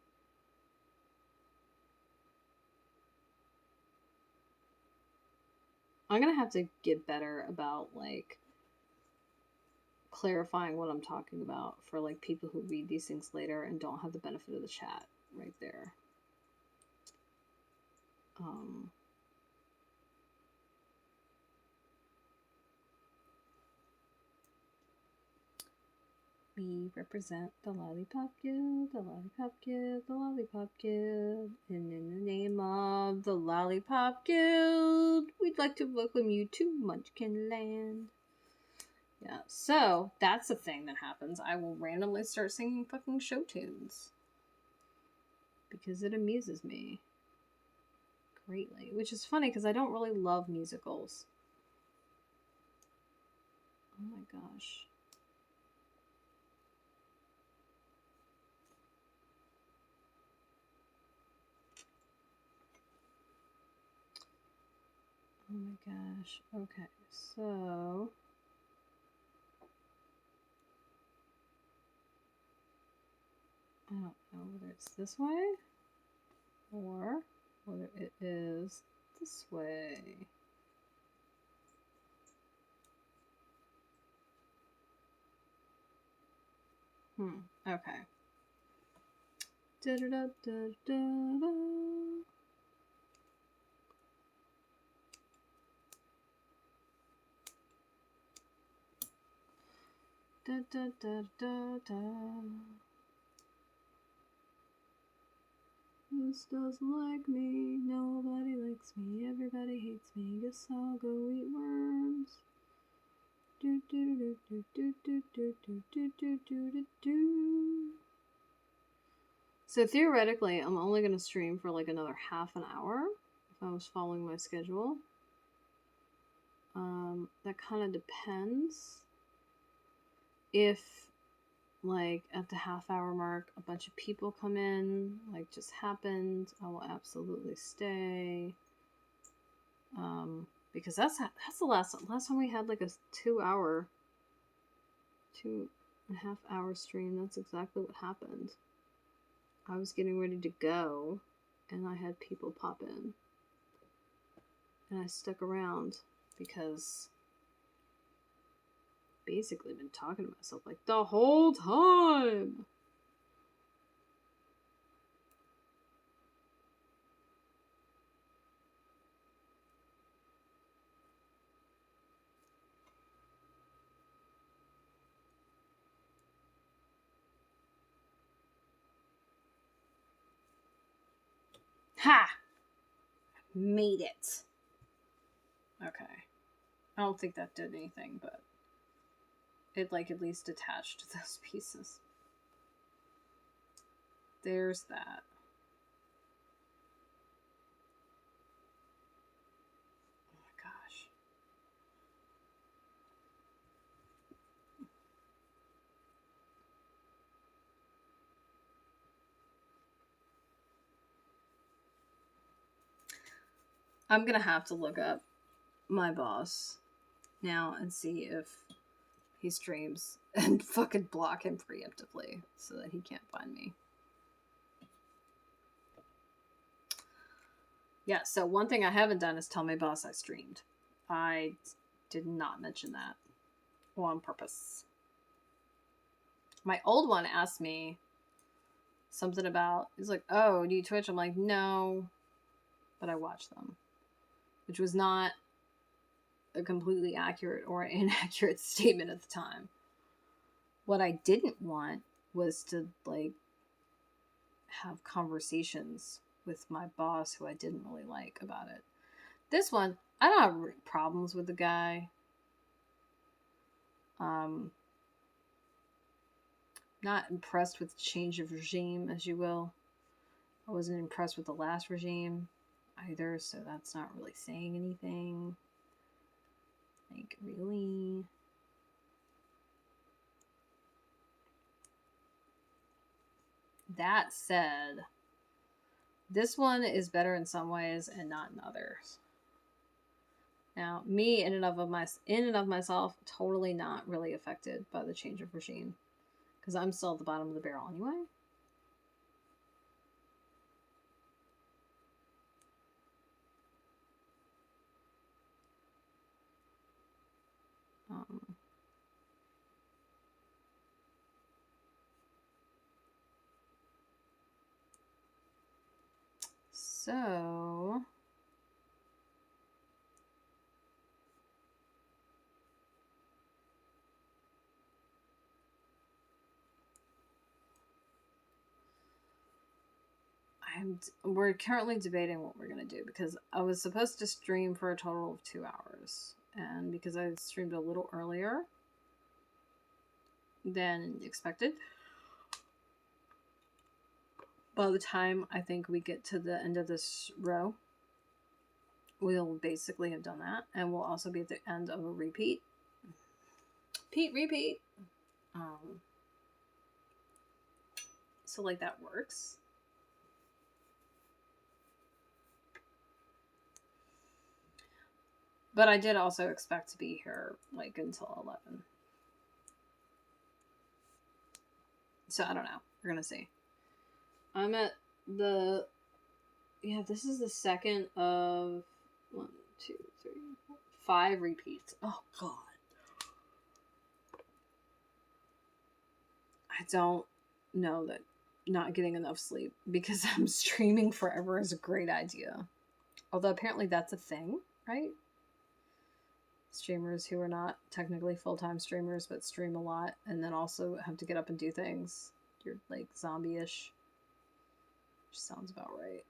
I'm gonna have to get better about like clarifying what I'm talking about for like people who read these things later and don't have the benefit of the chat right there. We represent the Lollipop Guild, the Lollipop Guild, the Lollipop Guild. And in the name of the Lollipop Guild, we'd like to welcome you to Munchkin Land. Yeah, so that's a thing that happens. I will randomly start singing fucking show tunes. Because it amuses me greatly. Which is funny because I don't really love musicals. Oh my gosh. Oh my gosh. Okay, so I don't know whether it's this way or whether it is this way. Okay. Da da da da da da. Da da da da da. This doesn't like me, nobody likes me, everybody hates me, guess I'll go eat worms. Do do do do do do do do do do do do do. So theoretically, I'm only going to stream for like another half an hour if I was following my schedule. That kind of depends. If like at the half hour mark a bunch of people come in, like just happened, I will absolutely stay. Because that's the last time we had like a 2.5 hour stream. That's exactly what happened. I was getting ready to go and I had people pop in. And I stuck around because basically been talking to myself like the whole time. Ha! Made it. Okay. I don't think that did anything, but it like at least attached to those pieces. There's that. Oh my gosh. I'm gonna have to look up my boss now and see if he streams and fucking block him preemptively so that he can't find me. Yeah, so one thing I haven't done is tell my boss I streamed. I did not mention that. Well, on purpose. My old one asked me something about, he's like, oh, do you Twitch? I'm like, no, but I watch them. Which was not a completely accurate or inaccurate statement at the time. What I didn't want was to, like, have conversations with my boss who I didn't really like about it. This one, I don't have problems with the guy. Not impressed with the change of regime, as you will. I wasn't impressed with the last regime either, so that's not really saying anything. Like, really? That said, this one is better in some ways and not in others. Now, me in and of myself, totally not really affected by the change of regime, because I'm still at the bottom of the barrel anyway. So we're currently debating what we're gonna do, because I was supposed to stream for a total of 2 hours, and because I streamed a little earlier than expected, by the time I think we get to the end of this row, we'll basically have done that, and we'll also be at the end of a repeat. Repeat. So like that works. But I did also expect to be here like until 11. So I don't know. We're gonna see. I'm at the... Yeah, this is the second of 1, 2, 3, 4, 5 repeats. Oh god. I don't know that not getting enough sleep because I'm streaming forever is a great idea. Although apparently that's a thing, right? Streamers who are not technically full-time streamers but stream a lot and then also have to get up and do things. You're like zombie-ish. Which sounds about right.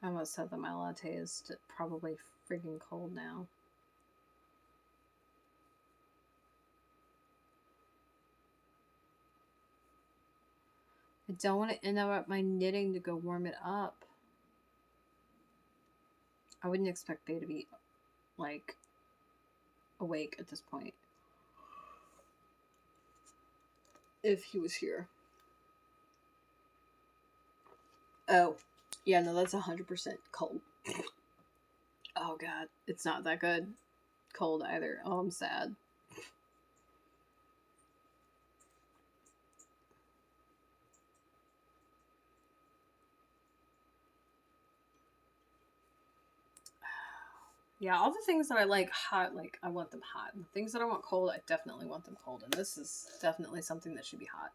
I almost said that my latte is probably freaking cold now. I don't want to interrupt my knitting to go warm it up. I wouldn't expect Bay to be, like, awake at this point if he was here. Oh, yeah, no, that's 100% cold. Oh god, it's not that good. Cold either. Oh, I'm sad. Yeah, all the things that I like hot, like, I want them hot. The things that I want cold, I definitely want them cold. And this is definitely something that should be hot.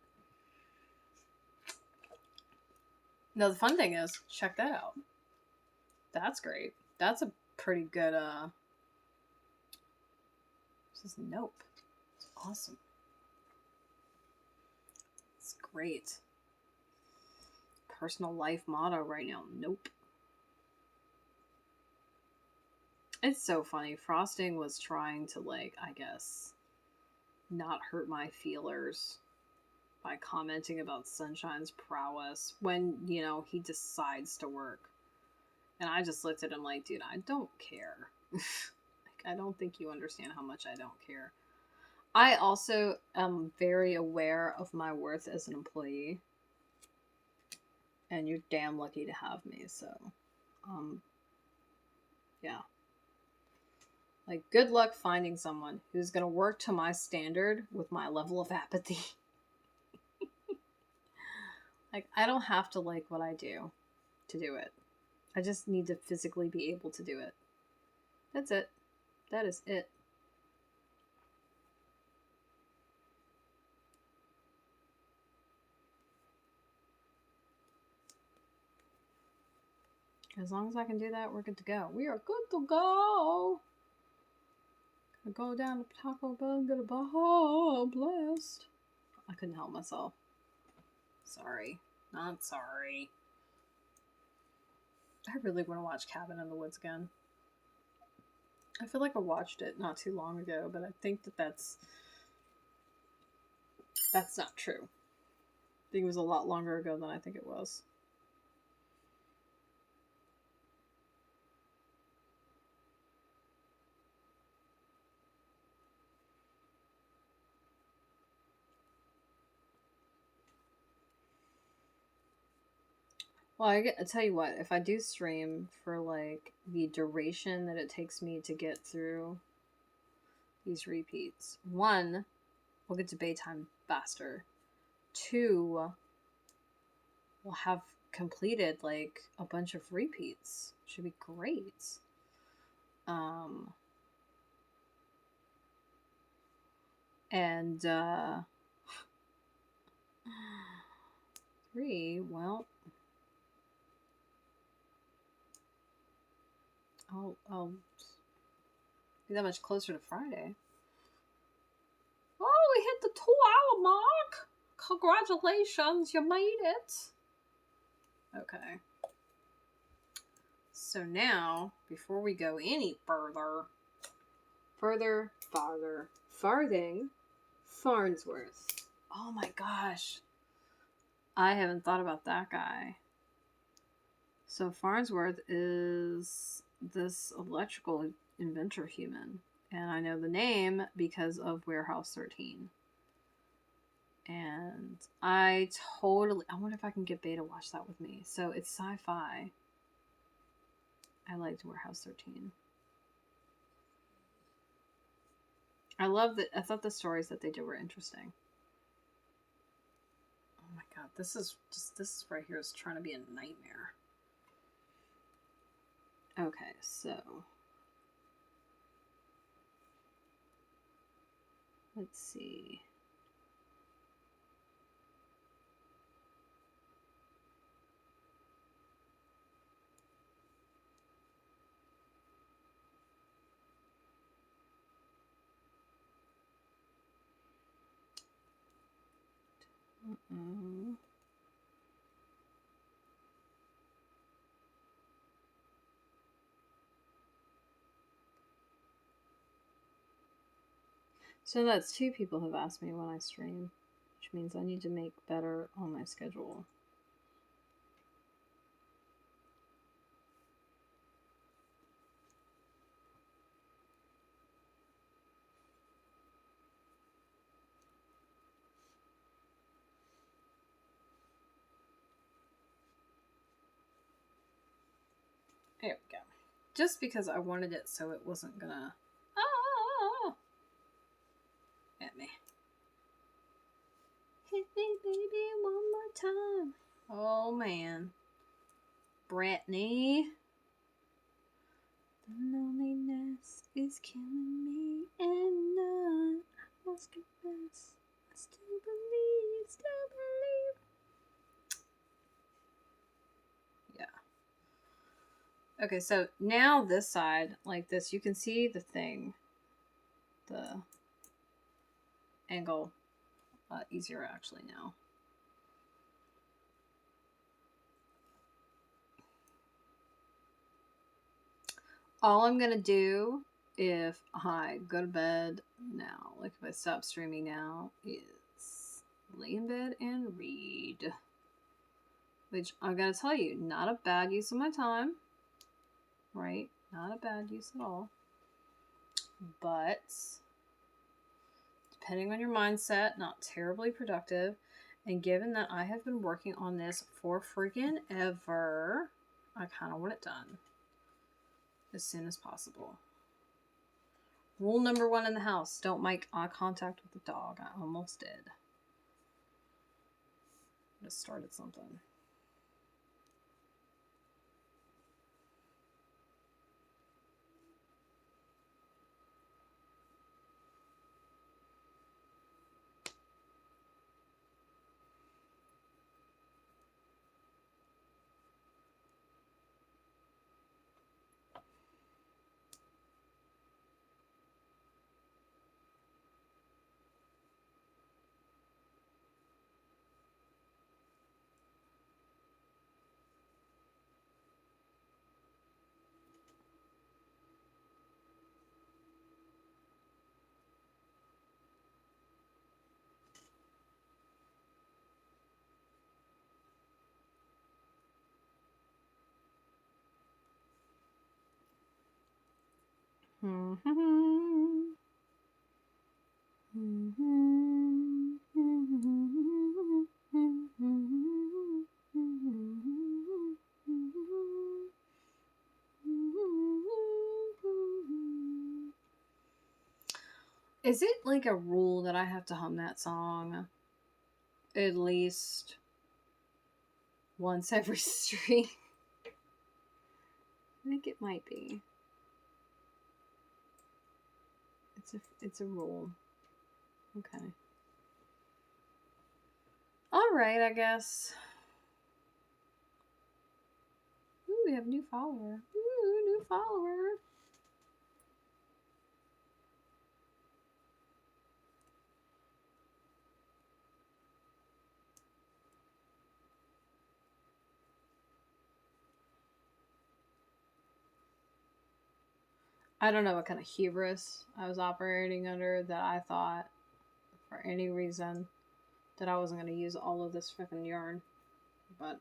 Now, the fun thing is, check that out. That's great. That's a pretty good, this is Nope. It's awesome. It's great. Personal life motto right now. Nope. It's so funny. Frosting was trying to, like, I guess, not hurt my feelers by commenting about Sunshine's prowess when, you know, he decides to work. And I just looked at him like, dude, I don't care. Like, I don't think you understand how much I don't care. I also am very aware of my worth as an employee. And you're damn lucky to have me, so, yeah. Like, good luck finding someone who's gonna work to my standard with my level of apathy. Like, I don't have to like what I do to do it. I just need to physically be able to do it. That's it. That is it. As long as I can do that, we're good to go. We are good to go. I go down to Taco Bell and get a Baja Blast. I couldn't help myself. Sorry. Not sorry. I really want to watch Cabin in the Woods again. I feel like I watched it not too long ago, but I think that's not true. I think it was a lot longer ago than I think it was. Well, I tell you what, if I do stream for, like, the duration that it takes me to get through these repeats, 1, we'll get to Baytime faster. 2, we'll have completed like a bunch of repeats. Should be great. And 3, well, I'll be that much closer to Friday. Oh, we hit the 2-hour mark. Congratulations, you made it. Okay. So now, before we go any further, farthing, Farnsworth. Oh my gosh. I haven't thought about that guy. So Farnsworth is this electrical inventor human. And I know the name because of Warehouse 13. And I wonder if I can get Beta to watch that with me. So it's sci-fi. I liked Warehouse 13. I thought the stories that they did were interesting. Oh my god, this right here is trying to be a nightmare. Okay, so let's see. So that's 2 people have asked me when I stream, which means I need to make better on my schedule. There we go. Just because I wanted it so it wasn't gonna at me. Hit me, baby, one more time. Oh man. Brittany. The loneliness is killing me, and I must confess, I still believe. Yeah. Okay, so now this side, like this, you can see the thing, the angle, a lot easier actually now. All I'm gonna do if I go to bed now, like if I stop streaming now, is lay in bed and read. Which I gotta tell you, not a bad use of my time. Right? Not a bad use at all. But depending on your mindset, not terribly productive. And given that I have been working on this for freaking ever, I kind of want it done as soon as possible. Rule number 1 in the house, don't make eye contact with the dog. I almost did. Just started something. Is it like a rule that I have to hum that song at least once every stream. I think it might be. It's a rule. Okay. Alright, I guess. Ooh, we have a new follower. Ooh, new follower. I don't know what kind of hubris I was operating under that I thought, for any reason, that I wasn't going to use all of this freaking yarn. But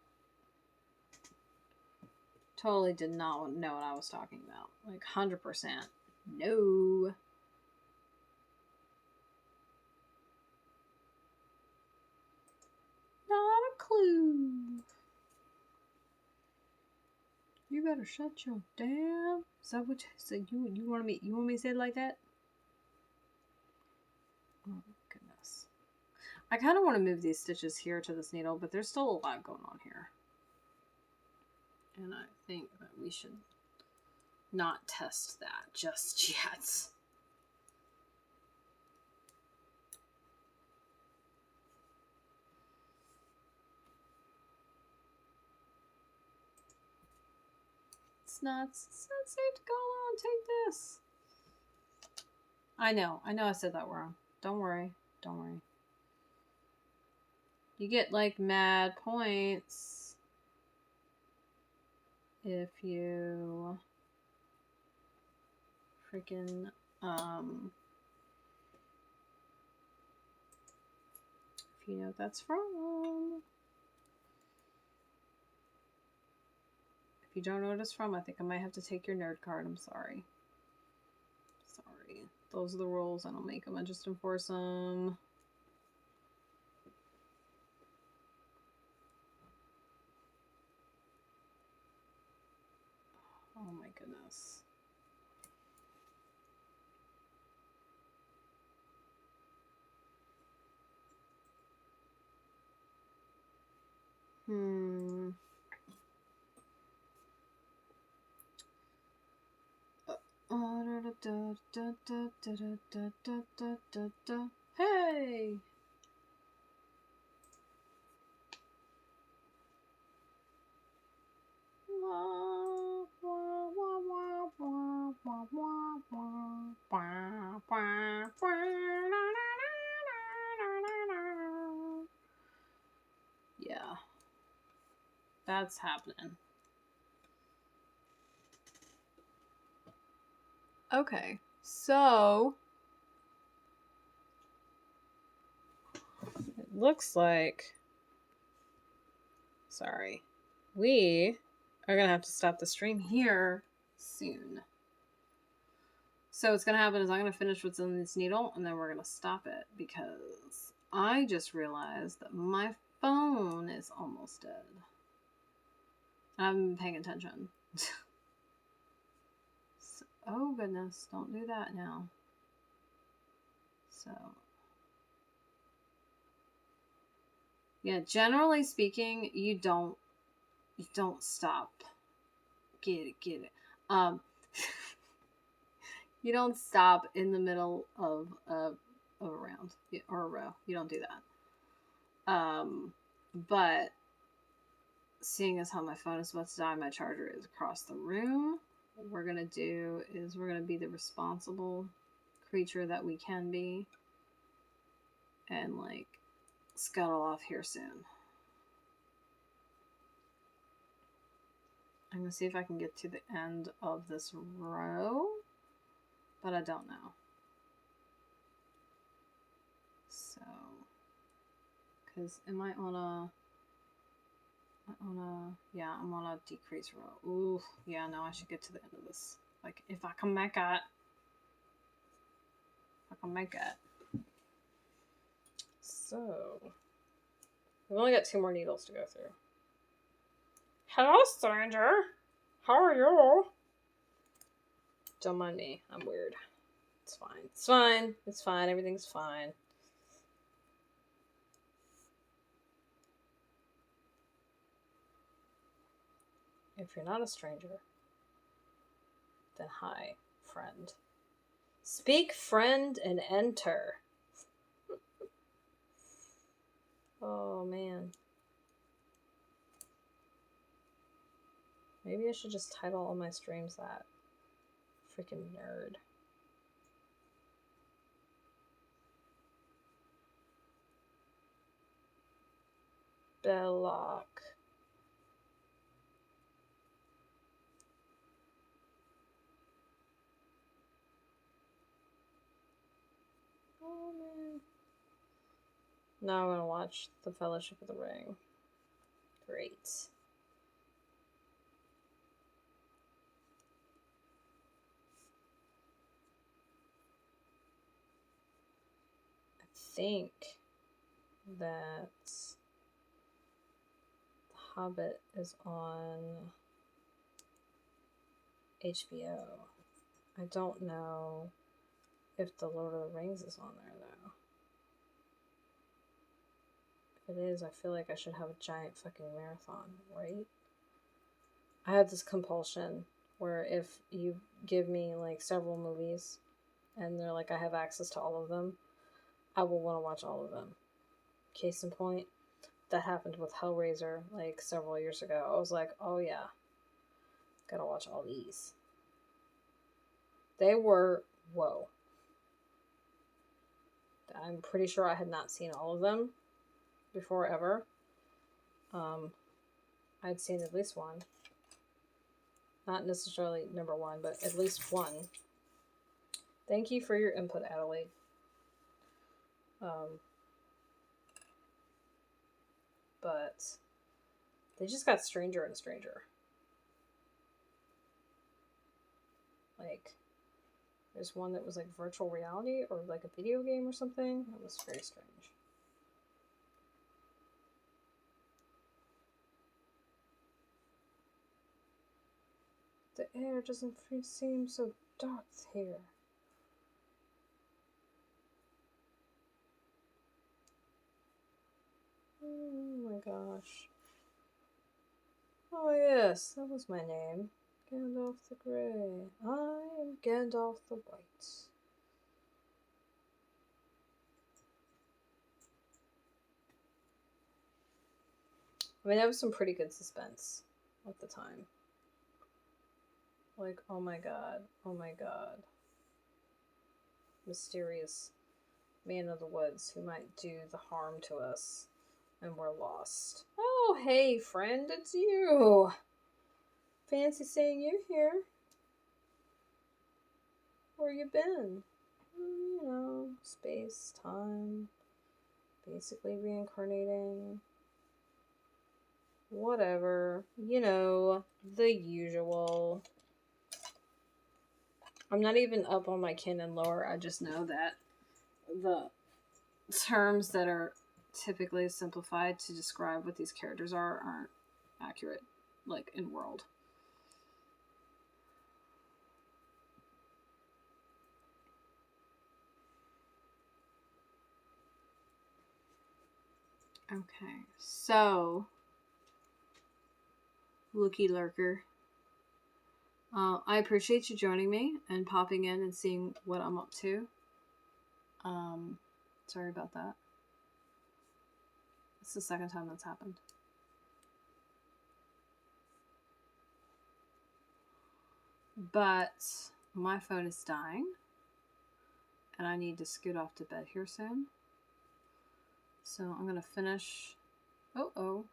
totally did not know what I was talking about. Like, 100%. No. Not a clue. You better shut your damn. Is that what you want me? You want me to say it like that? Oh goodness. I kind of want to move these stitches here to this needle, but there's still a lot going on here, and I think that we should not test that just yet. It's not safe to go along. Take this. I know I said that wrong. Don't worry. You get like mad points if you freaking if you know what that's from. If you don't know what it's from, I think I might have to take your nerd card. I'm sorry. Sorry. Those are the rules. I don't make them. I just enforce them. Oh my goodness. Hey! Yeah. That's happening. Okay, so it looks like, sorry, we are gonna have to stop the stream here soon. So what's gonna happen is I'm gonna finish what's in this needle and then we're gonna stop it because I just realized that my phone is almost dead. I haven't been paying attention. So, oh goodness, don't do that now. So yeah, generally speaking, you don't stop. Get it. You don't stop in the middle of a round or a row. You don't do that. But seeing as how my phone is about to die, my charger is across the room. What we're gonna do is we're gonna be the responsible creature that we can be, and like scuttle off here soon. I'm gonna see if I can get to the end of this row, but I don't know. So, because am I on a, yeah, I'm on a decrease row. Ooh, yeah, no, I should get to the end of this. Like, if I can make it. So, we've only got 2 more needles to go through. Hello, stranger. How are you? Don't mind me. I'm weird. It's fine. It's fine. It's fine. Everything's fine. If you're not a stranger, then hi, friend. Speak, friend, and enter. Oh, man. Maybe I should just title all my streams that. Freaking nerd. Belloc. Oh, man. Now I'm gonna watch The Fellowship of the Ring. Great. I think that The Hobbit is on HBO. I don't know if The Lord of the Rings is on there, though. If it is, I feel like I should have a giant fucking marathon, right? I have this compulsion where if you give me, like, several movies and they're like, I have access to all of them, I will want to watch all of them. Case in point, that happened with Hellraiser, like, several years ago. I was like, oh yeah, gotta watch all these. They were, whoa. I'm pretty sure I had not seen all of them before ever. I'd seen at least one. Not necessarily number one, but at least one. Thank you for your input, Adelaide. But they just got stranger and stranger. Like, there's one that was like virtual reality or like a video game or something. That was very strange. The air doesn't seem so dark here. Oh my gosh. Oh yes, that was my name. Gandalf the Grey. I am Gandalf the White. I mean, that was some pretty good suspense at the time. Like, oh my god, oh my god. Mysterious man of the woods who might do the harm to us, and we're lost. Oh, hey, friend, it's you. Fancy seeing you here. Where you been? You know, space, time, basically reincarnating. Whatever. You know, the usual. I'm not even up on my canon lore. I just know that the terms that are typically simplified to describe what these characters aren't accurate, like in world. Okay, so Looky Lurker. I appreciate you joining me and popping in and seeing what I'm up to. Sorry about that. It's the second time that's happened. But my phone is dying, and I need to scoot off to bed here soon. So I'm gonna finish. 1,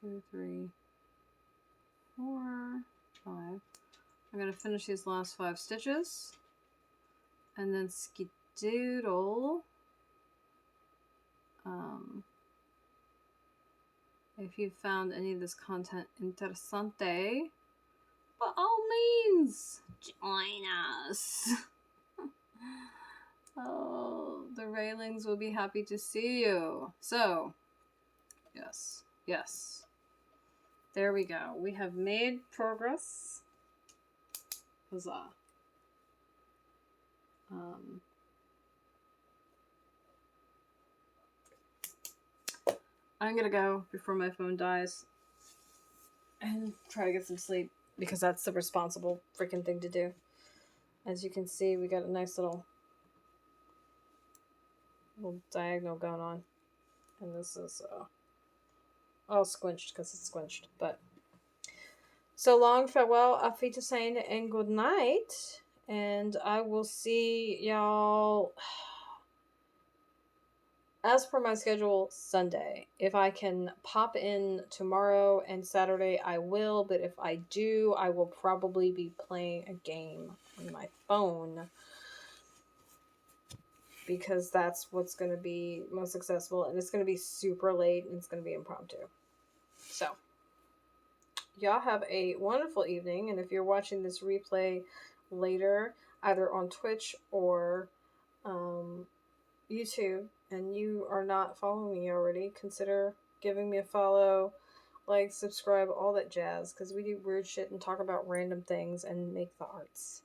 2, 3, 4, 5. I'm gonna finish these last 5 stitches, and then skedoodle. If you found any of this content interessante, by all means, join us. Oh, the railings will be happy to see you. So, yes. There we go. We have made progress. Huzzah. I'm gonna go before my phone dies. and try to get some sleep because that's the responsible freaking thing to do. As you can see, we got a nice little diagonal going on, and this is all squinched because it's squinched. But so long, farewell, auf Wiedersehen, and good night. And I will see y'all, as per my schedule, Sunday. If I can pop in tomorrow and Saturday, I will. But if I do, I will probably be playing a game on my phone, because that's what's going to be most accessible. And it's going to be super late, and it's going to be impromptu. So, y'all have a wonderful evening. And if you're watching this replay later, either on Twitch or YouTube, and you are not following me already, consider giving me a follow, like, subscribe, all that jazz, because we do weird shit and talk about random things and make the arts.